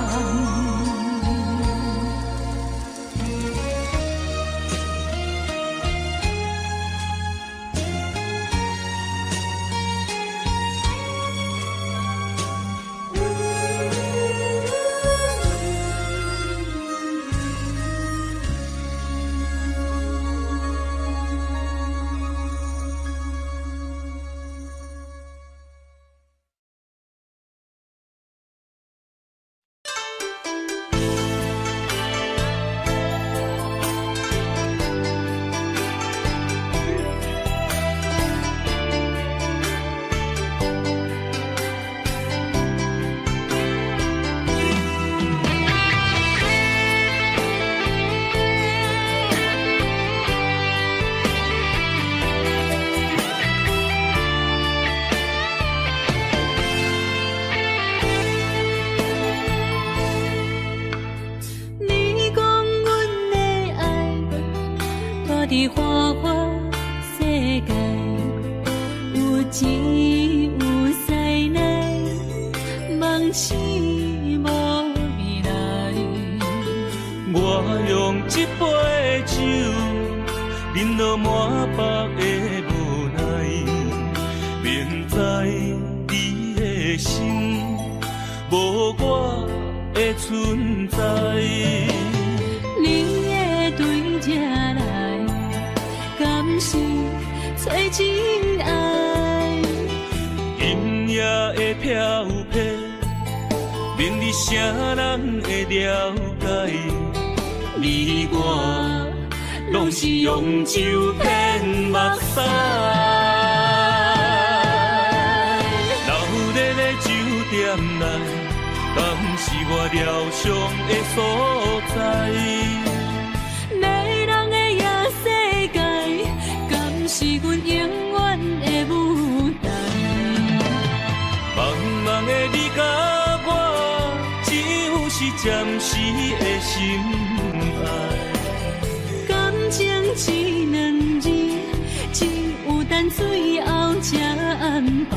伫花花世界，有钱有势来，梦醒无未来。我用一杯酒，饮落满腹的无奈，明知你的心无我的存在。你的对这来，敢是找真爱？音乐的飘飘，明日啥人会了解？你我拢是用酒骗目屎，流热的酒店内，敢是我疗伤的所在？迷人的夜世界，敢是阮永远的舞台？茫茫的你甲我，只有是暂时的心爱。感情只两字，情有等最后才安排。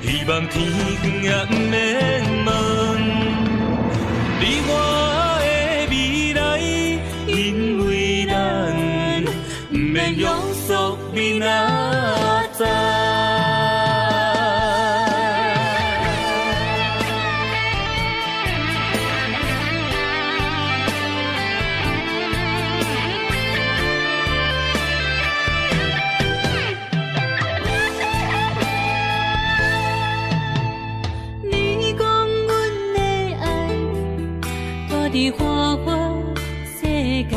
希望天光也不免问你我的未来，因为咱不免约束明仔载。伫花花世界，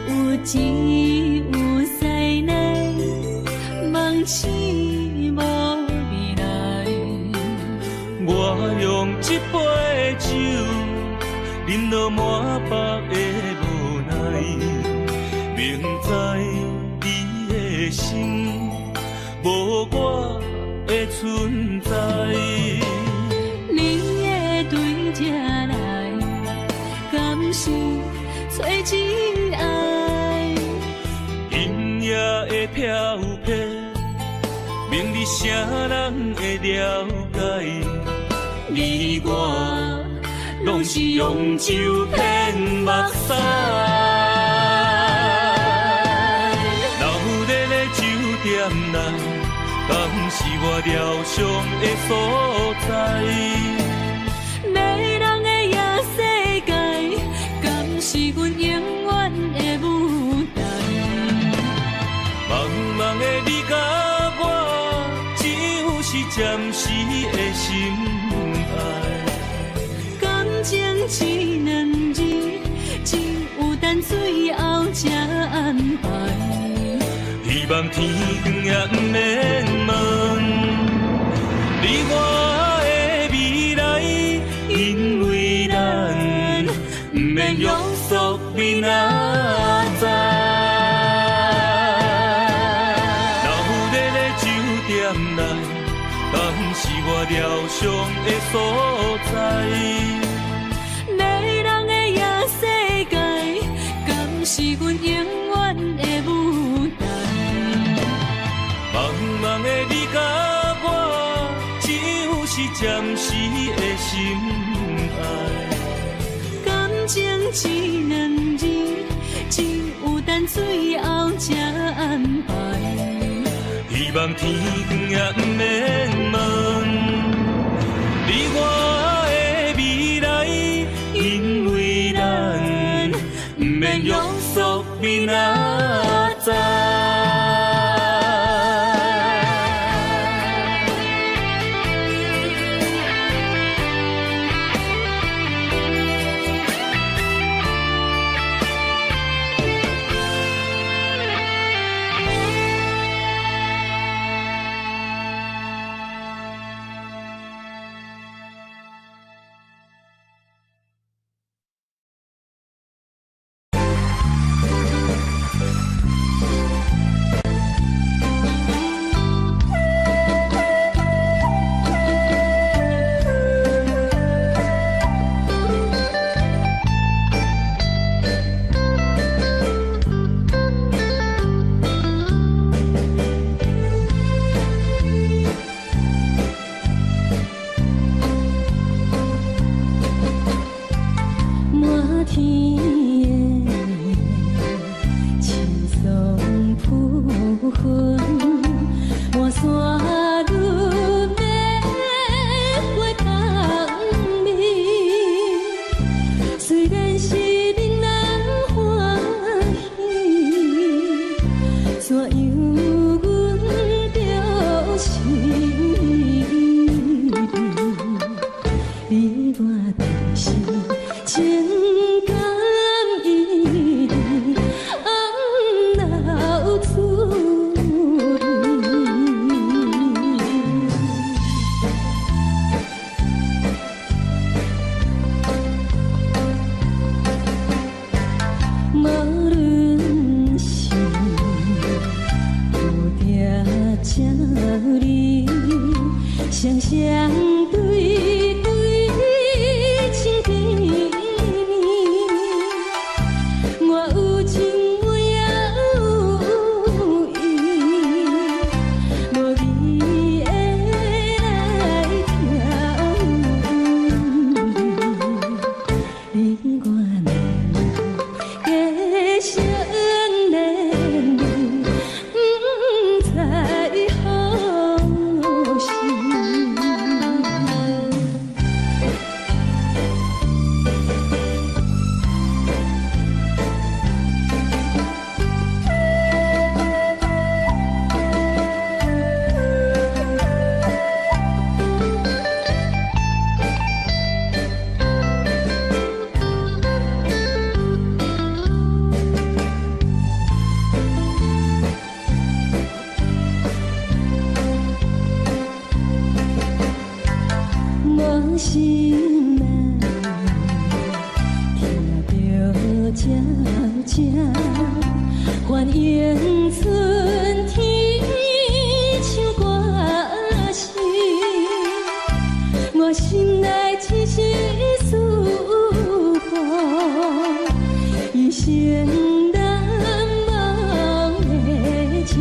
有钱有势来，梦醒无未来。我用一杯酒，饮落满腹的无奈，明知你的心无我的存在。你的对这来，敢是找真爱？音乐的飘飘，明日啥人会了解？你我拢是用酒骗目屎，流热的酒店内，敢是我疗伤的所在？迷人的夜世界，敢是阮永远的舞台？茫茫的你甲我，只有是暂时的心爱。感情只两字，情有等最后才安排。希望天光也不免问你我的未来，因为咱不免约束明仔载。流热的酒店内，敢是我疗伤的所在？迷人的夜世界，敢是阮永远的舞台？茫茫的你甲我，只有是暂时的心爱。感情只两字，情有等最后才安排。希望天光也不免问你我的未来，因为咱不免约束明仔载。相对对情甜蜜，我有情我也有意，无你的来听，你我难继续恋恋，不知何时。我心内听着渐渐反映春天像歌声，我心内只是思慕一生难忘的情，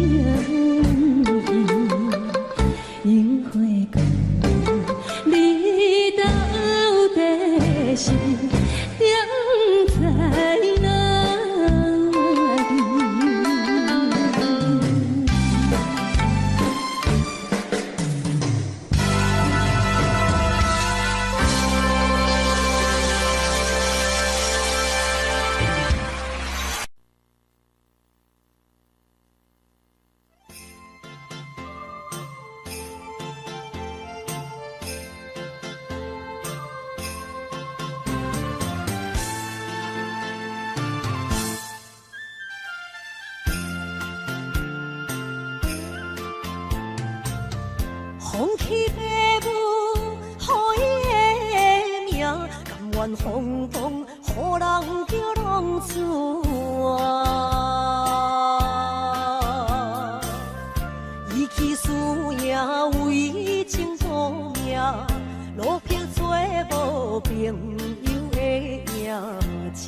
樱花讲。你到底是踮在哪里？风起飞舞，予伊的名，甘愿风风，予人叫浪子啊。伊去输赢为情赌命，路偏做无朋友的赢情。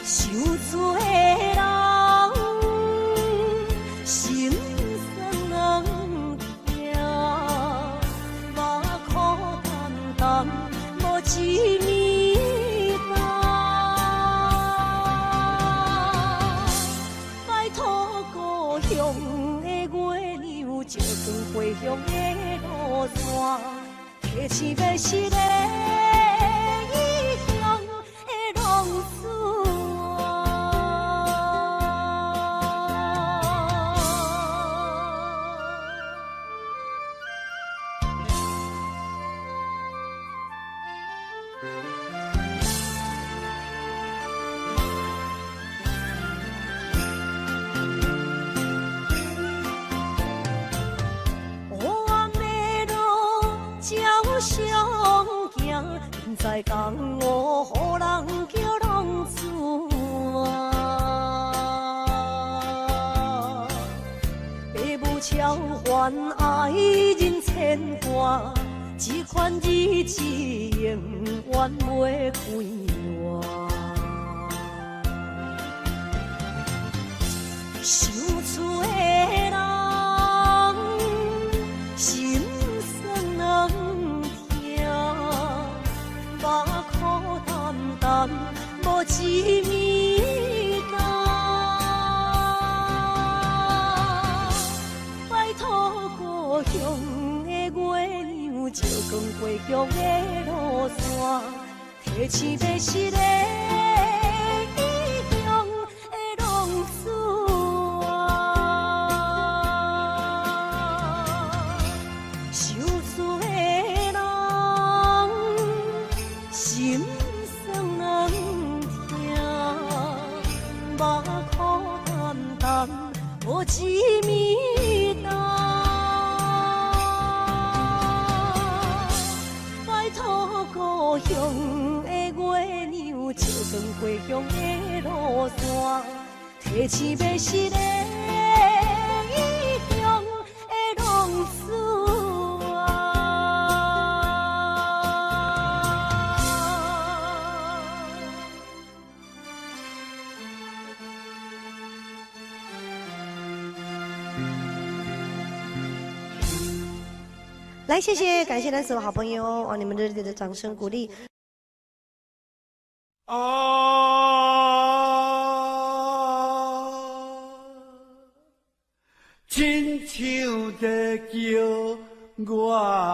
受罪的人。心酸人听，目眶淡淡，无一面红。拜托故乡的月亮，照光回乡的路线，提醒要是个异乡的浪子。相行，现在讲我，予人叫浪子啊。父母超还爱人牵挂，这款日子永远袂快活。想厝的人，心酸人。目眶淡淡，无一面红。拜托故乡的月亮，照光回乡的路线，提醒要是个异乡的浪子啊。受罪的人。心酸人听，目眶淡淡，无一面红。拜托故乡的月亮，照光回乡的路线，提醒要是个异乡事来，谢谢，感谢咱所有好朋友哦，你们热烈的掌声鼓励。亲像在叫我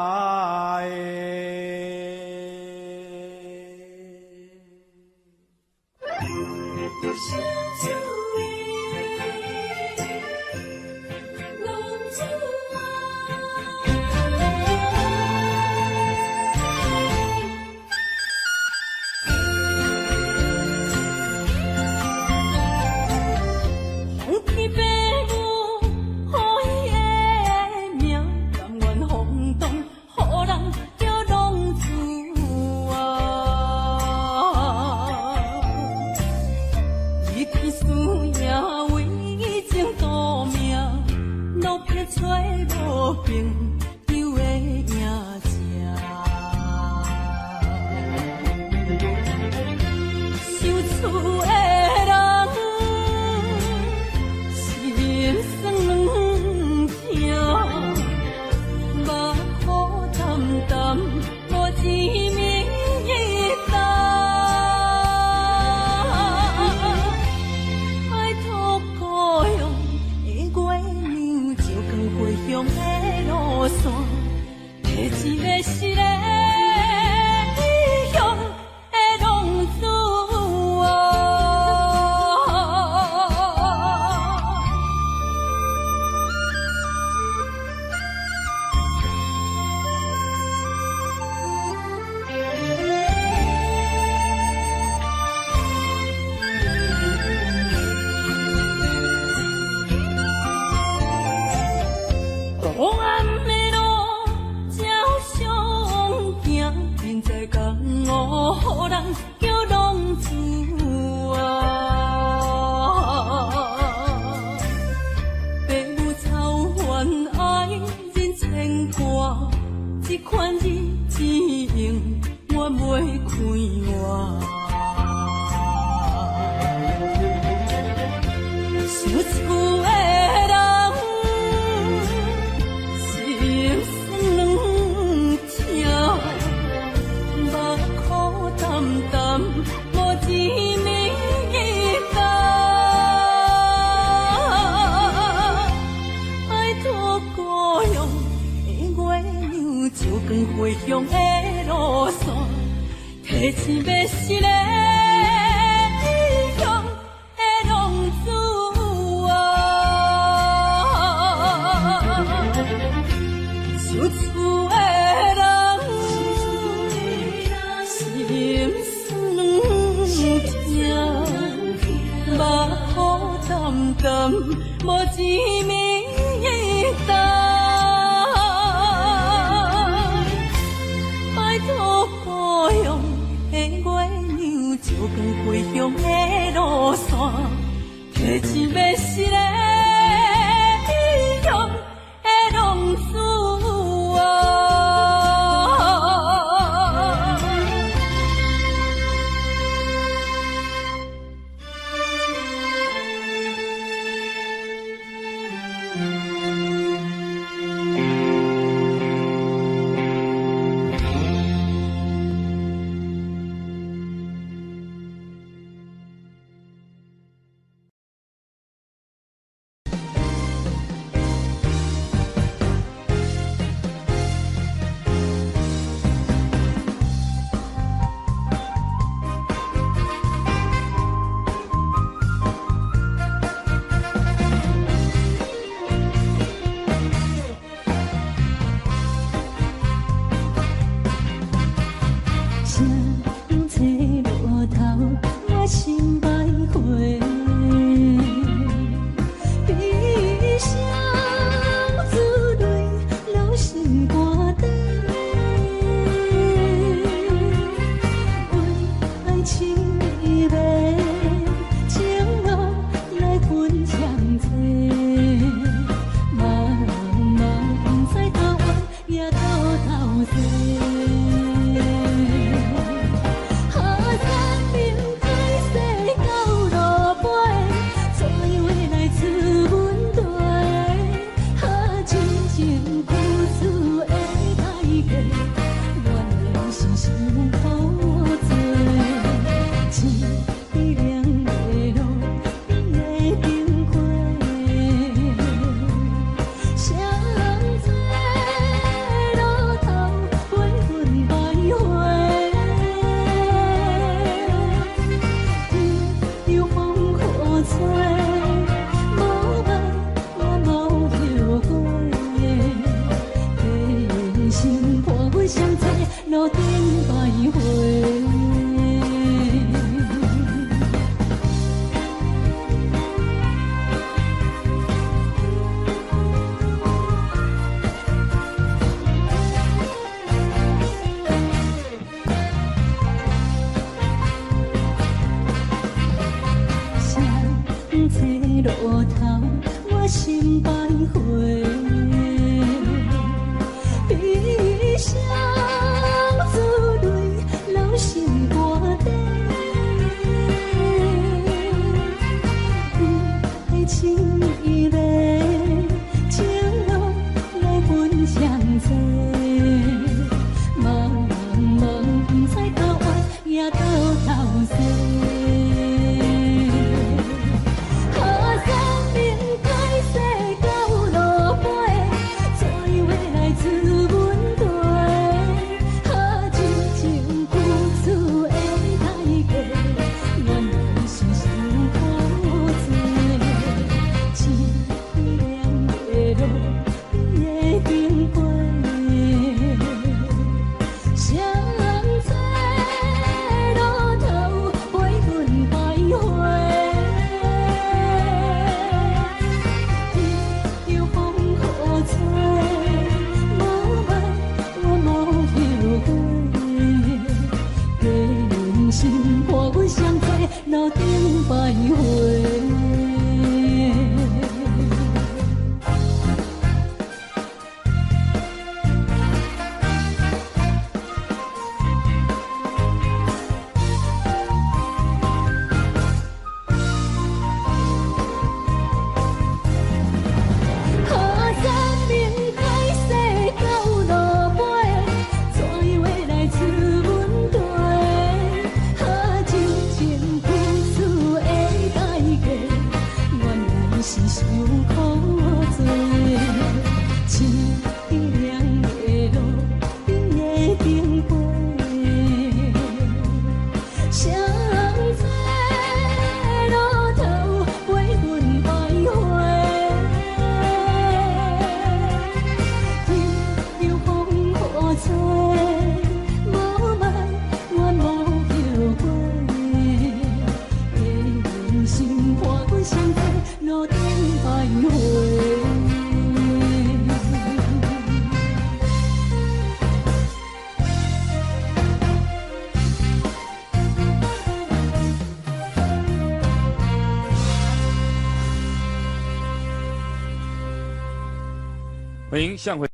欢迎向回。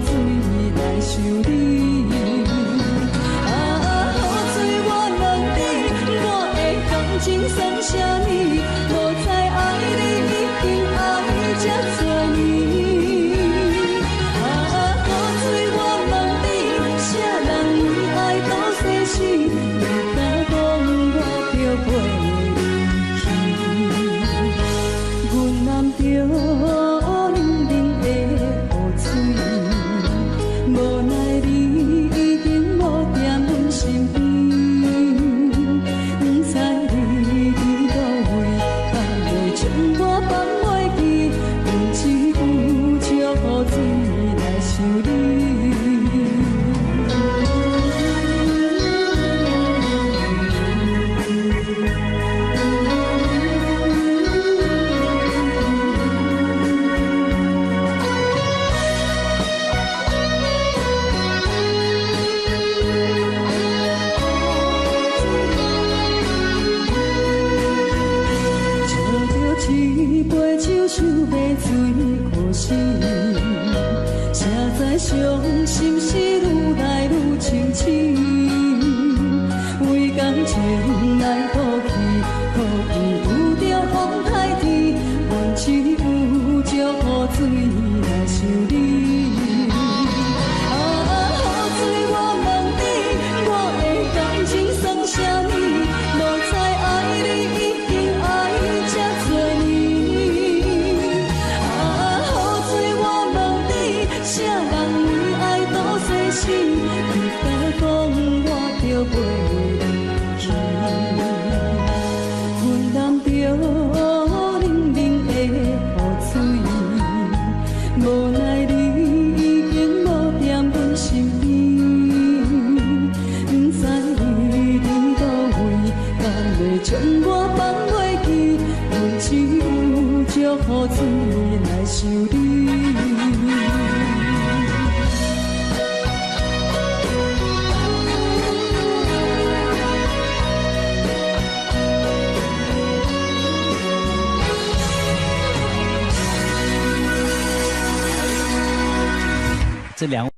雨来修理，雨伤心是愈来愈清醒，为感情来赌气，可伊有着风海天，阮只有石雨水来想你。雨水我问你，我的感情算啥物？无知爱你已经爱这多年。雨水我问你，啥人为爱赌生死？你敢讲我着袂离去？阮淋着冷冷的雨水，无奈你已经无踮阮身边，不知你伫倒位，敢会将我放袂记？阮只有石雨水来想你。这两。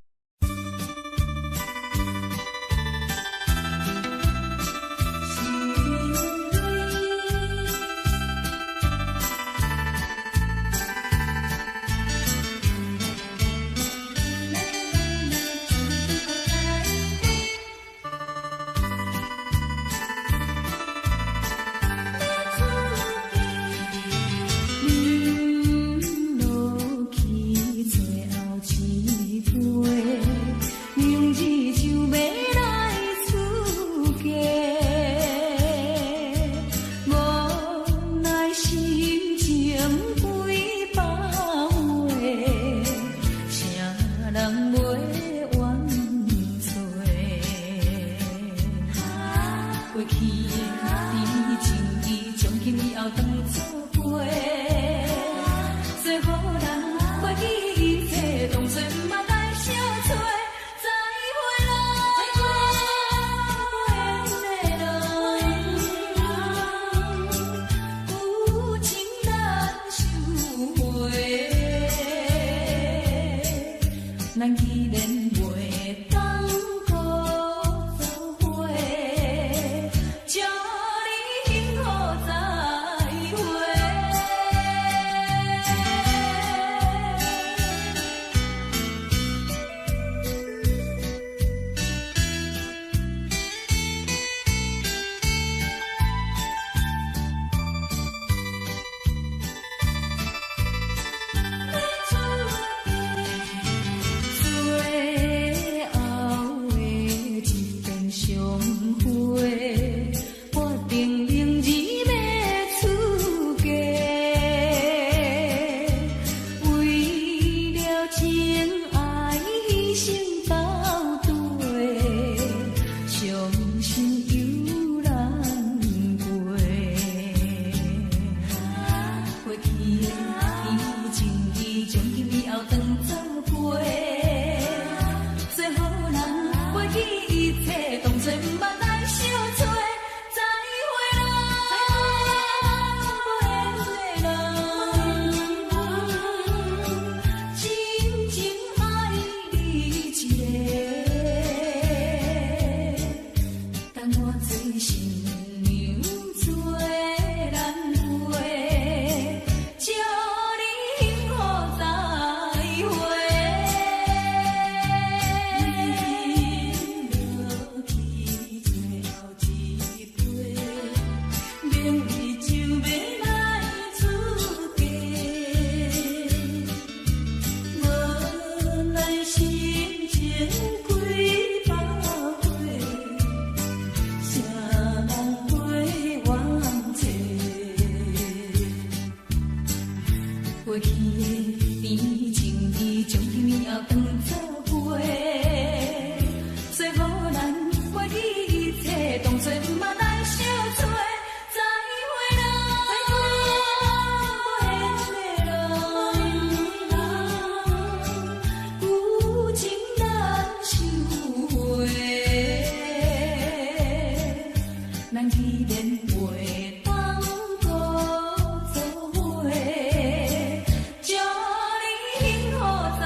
祝你幸福再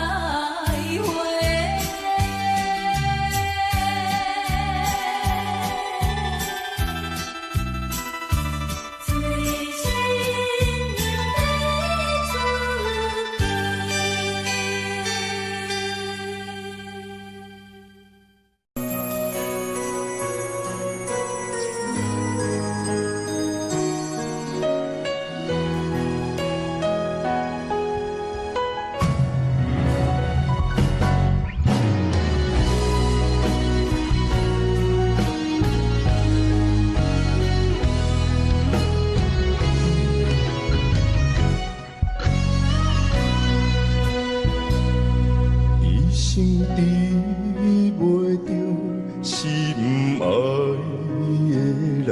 会。生治袂着心爱的人，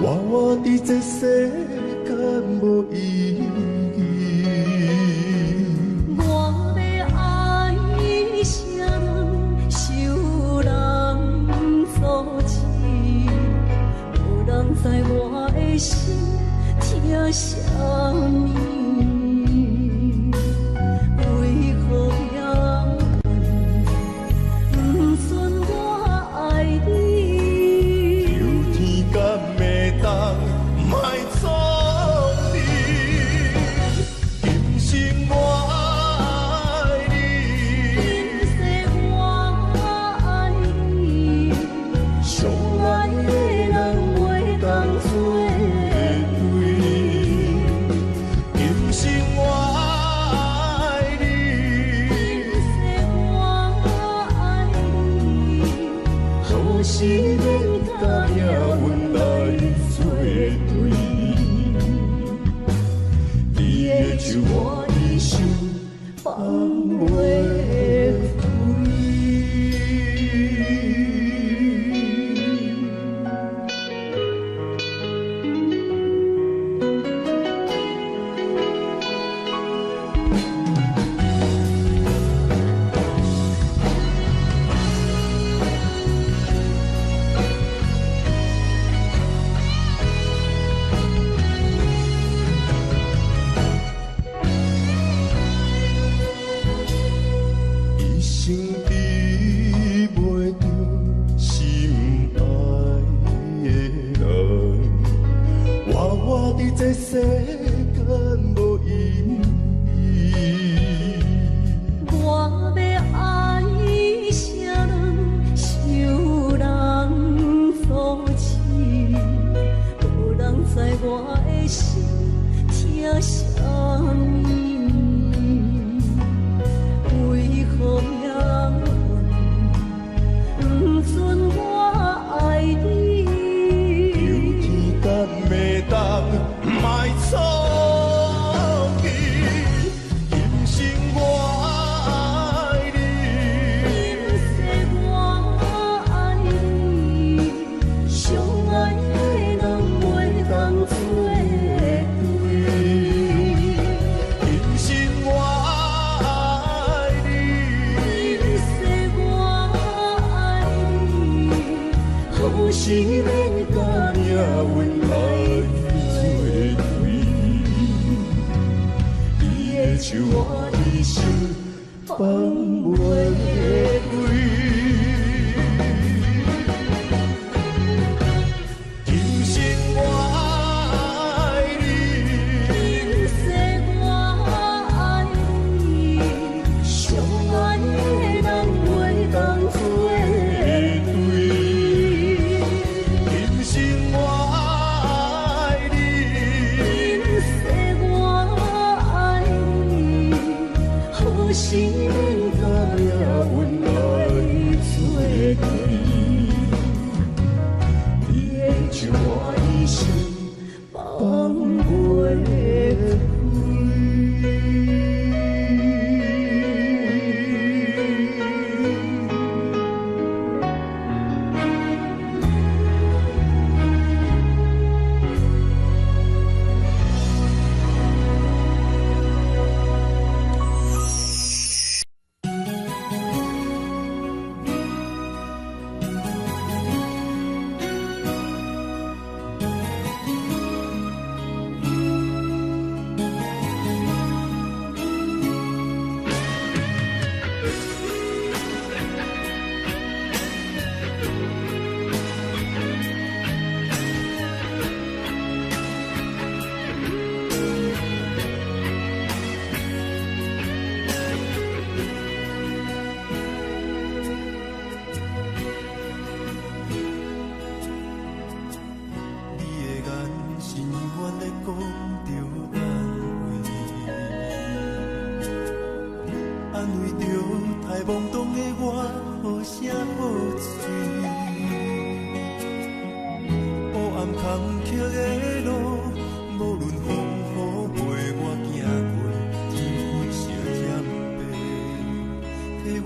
活我伫这世间无意义。我要爱啥人，受人所欺，无人知我的心疼啥物。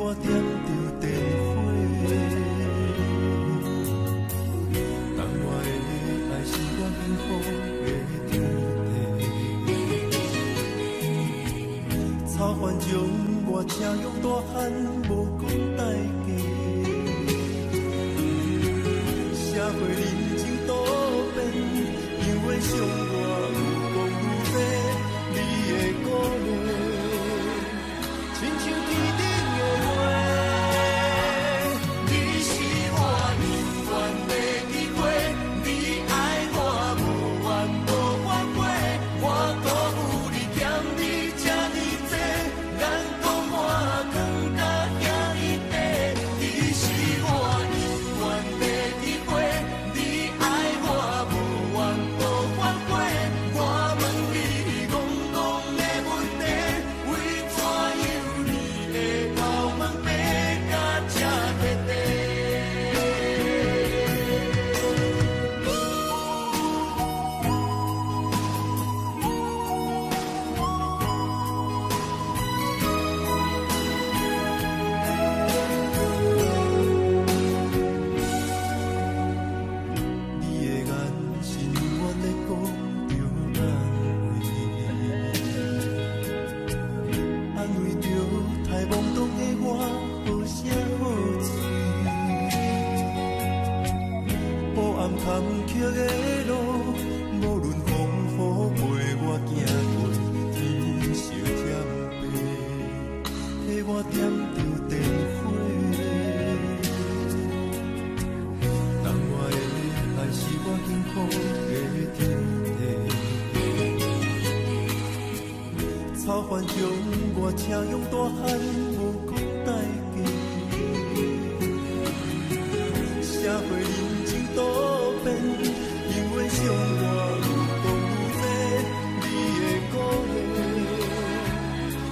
我点着电火，等我的爱是我幸福的天地。草原中我车勇大汉，无讲代价。社会人情多变，因为伤我有讲有理，你的鼓励，亲像天顶的花。你是我永远的机会，你爱我无怨无反悔，我辜负你欠你这呢多，眼光我更加遐尼短。你是我永远的机会，你爱我无怨无反悔，我问你戆戆的问题，为怎样你的头毛白甲这彻底？你的眼是永远在讲着安慰，安慰着太懵懂的我，好声好嘴。黑暗坎坷的路，无论风雨陪我行过，天色添白，替我点着电火。等我的爱是我幸福的天地。草原中我车勇大汉，无讲代价。社会人情多变，因为伤我有讲有多，你的鼓励，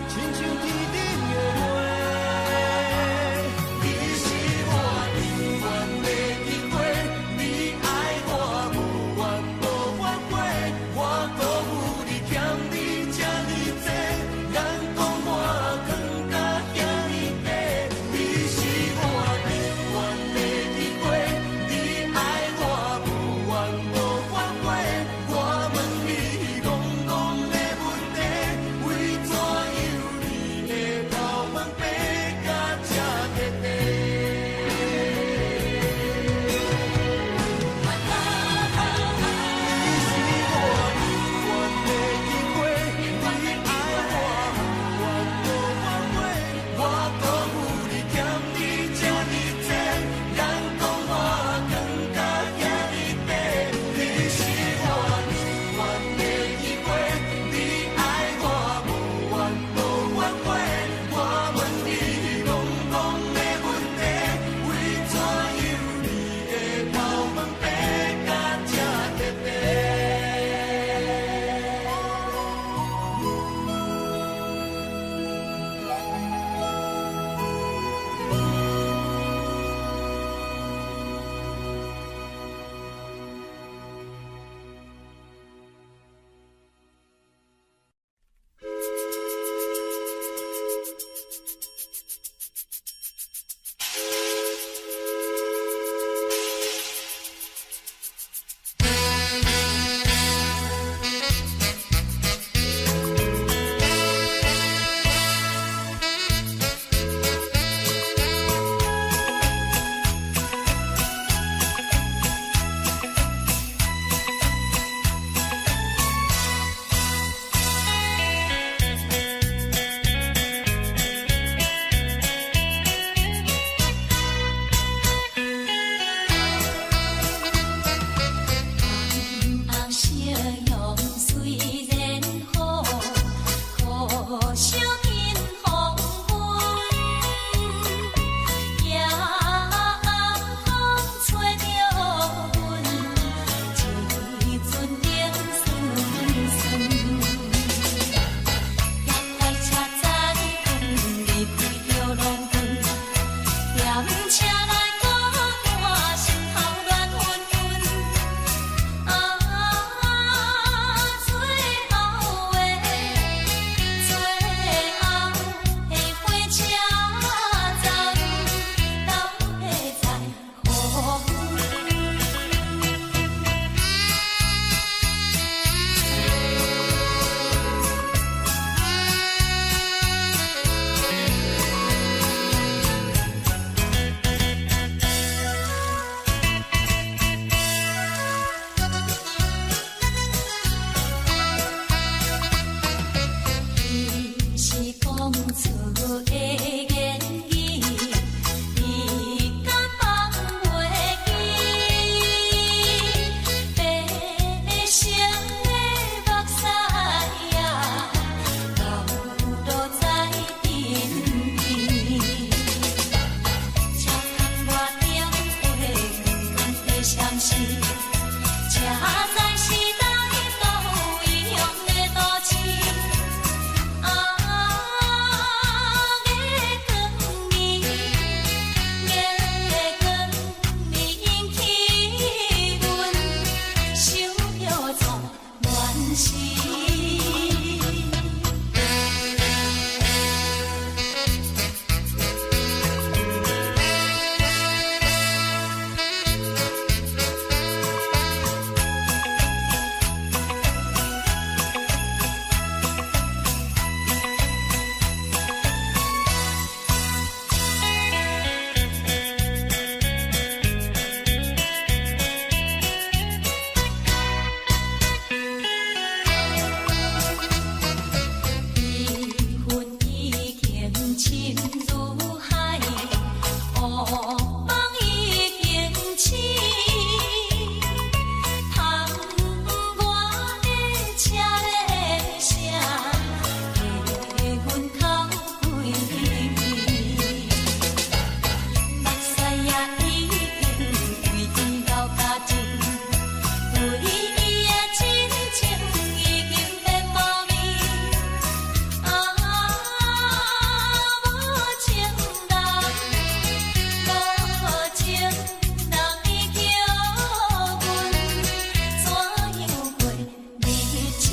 亲像天顶的花。你是我永远的机会，你爱我无怨无反悔，我辜负你欠你这呢多，眼光我更加遐心如海，乌梦已经醒。窗外的车的声，气阮口归味。目屎也已经规天到家前，为伊的真情已经变无味。无情人，无情人已叫阮怎样过日子？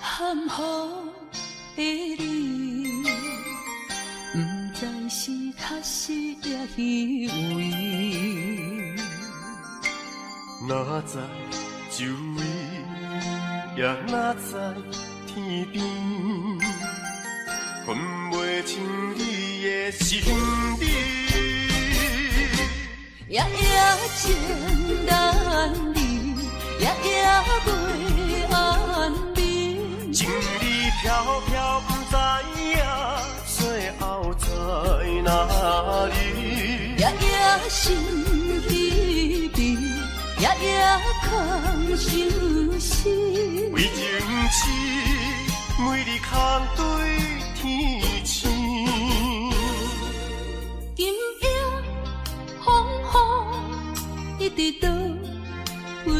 含糊的你，不知是确实也虚伪。哪知周围，也哪知天边，分袂清你的心理。夜夜情难离，夜夜袂安眠。情意飘飘，不知影最后在哪里。夜夜心稀微，夜夜空相思。为情痴，每日空对天星。今夜风雨一直到为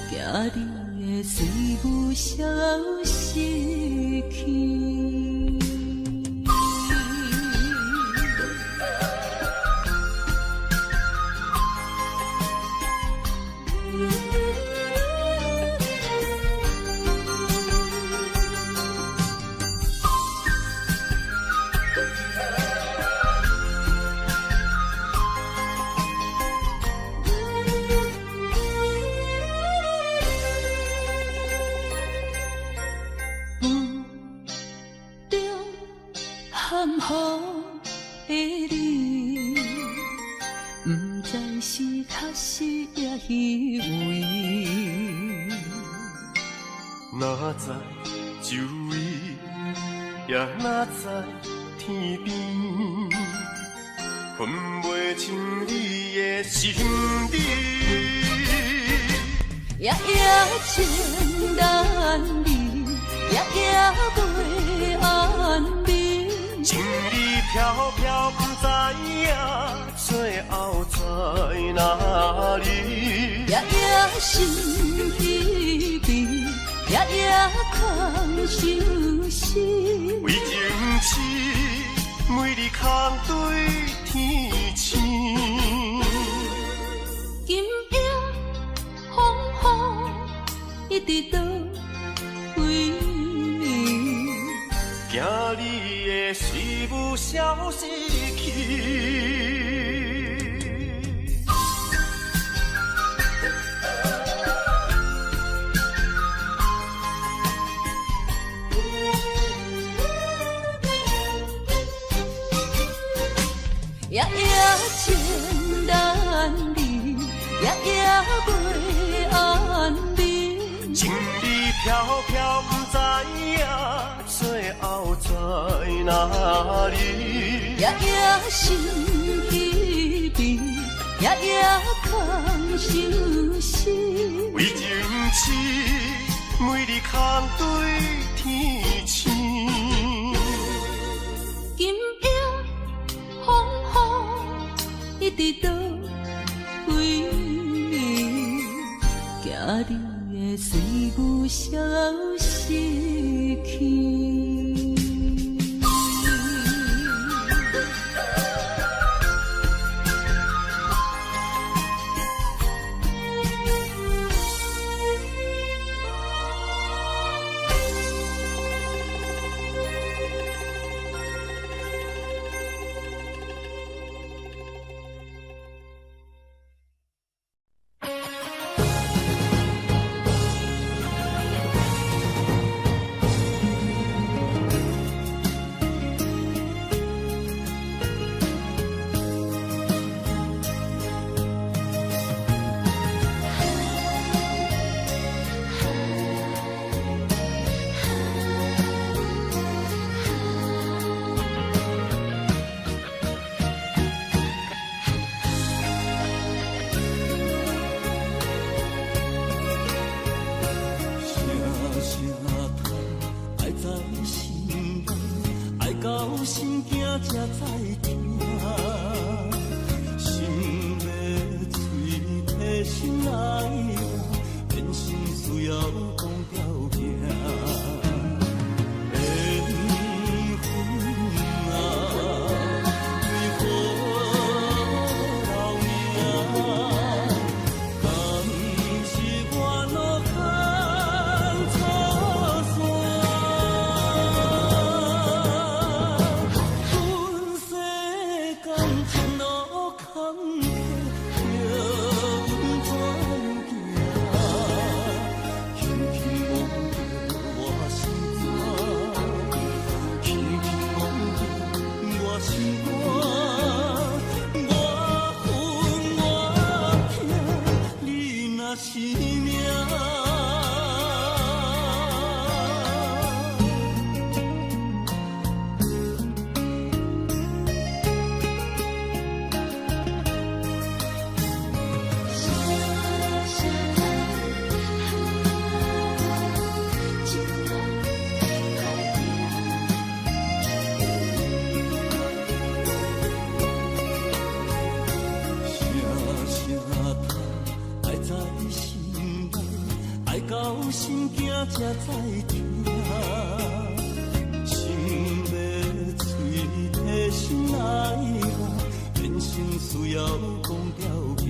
暝，惊你的随无消息去。含糊的你，不知是确实也虚伪。哪知周围，也哪知天边，分袂清你的心理。夜夜情难离，夜夜袂安眠。情意飘飘，不知影最后在哪里。夜夜心稀微，夜夜空相思。为情痴，每日空对天星。今夜风雨一直到为暝，惊你的随无消息去。夜夜情难离，夜夜袂安眠。情意飘飘，不知影最后在哪里。夜夜心稀微，夜夜空相思。为情痴，每日空对天星。今夜风雨一直到为暝，惊你的随阮消失去。心惊才知听，心要嘴提心来话，变心需要讲条件。心惊才知听，心要嘴提心来话，变成需要讲条件。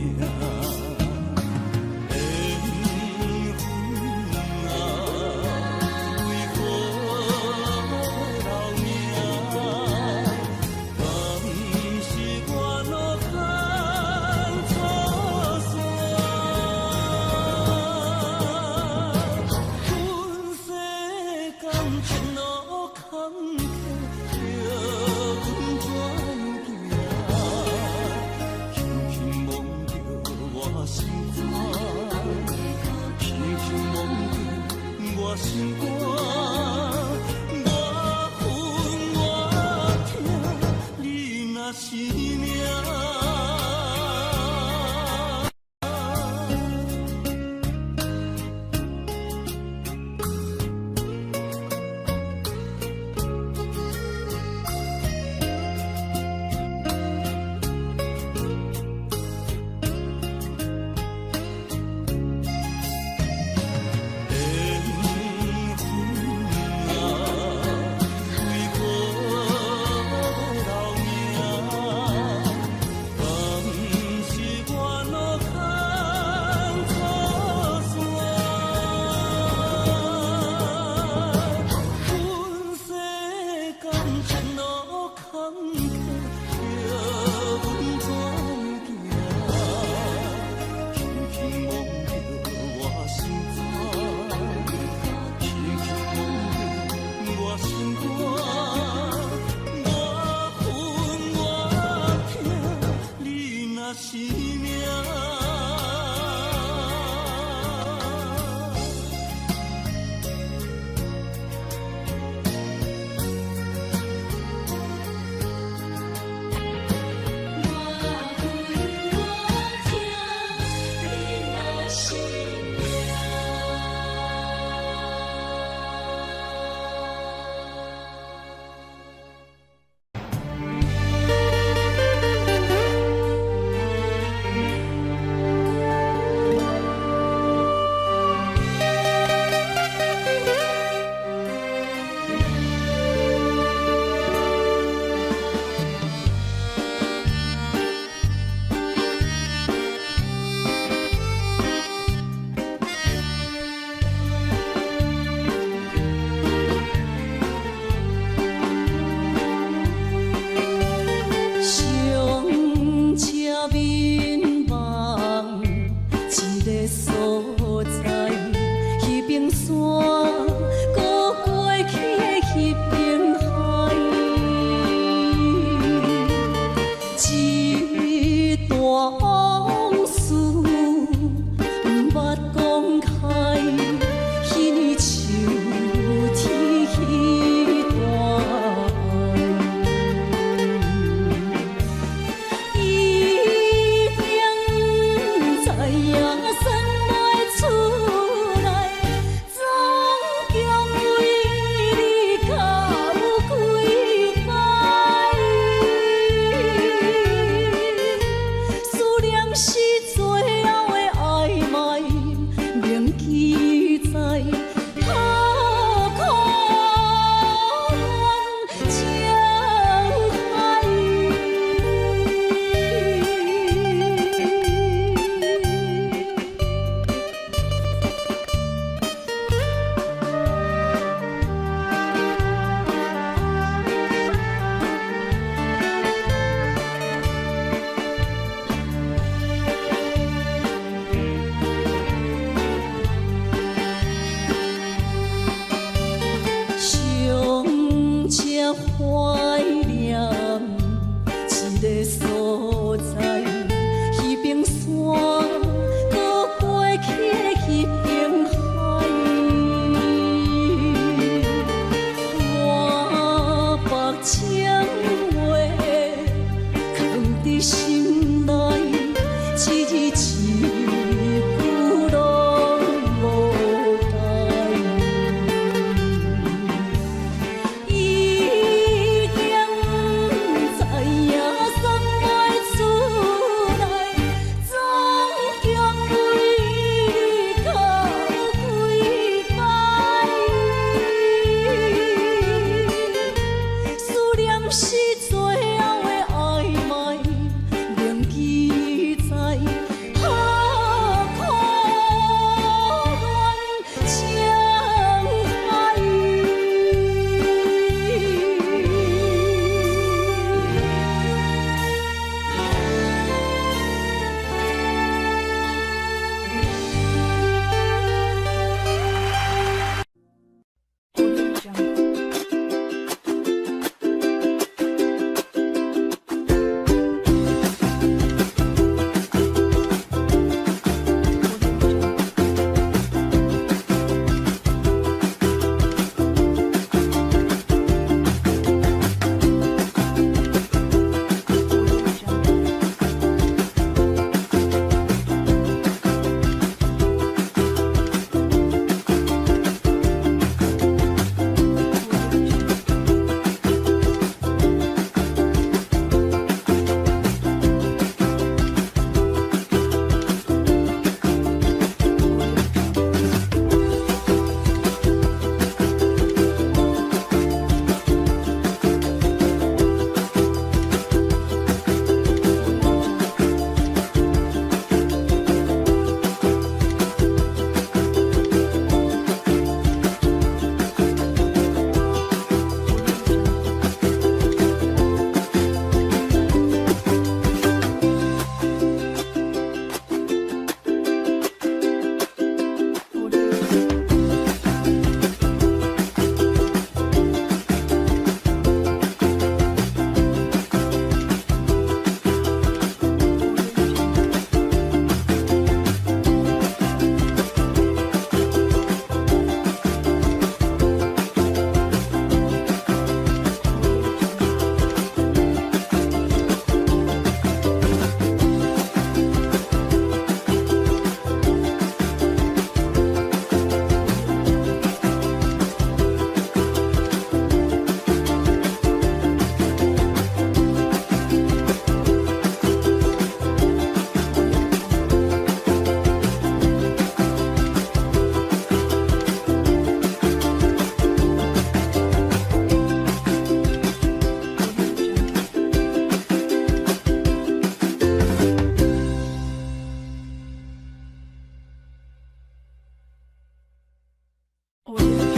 我。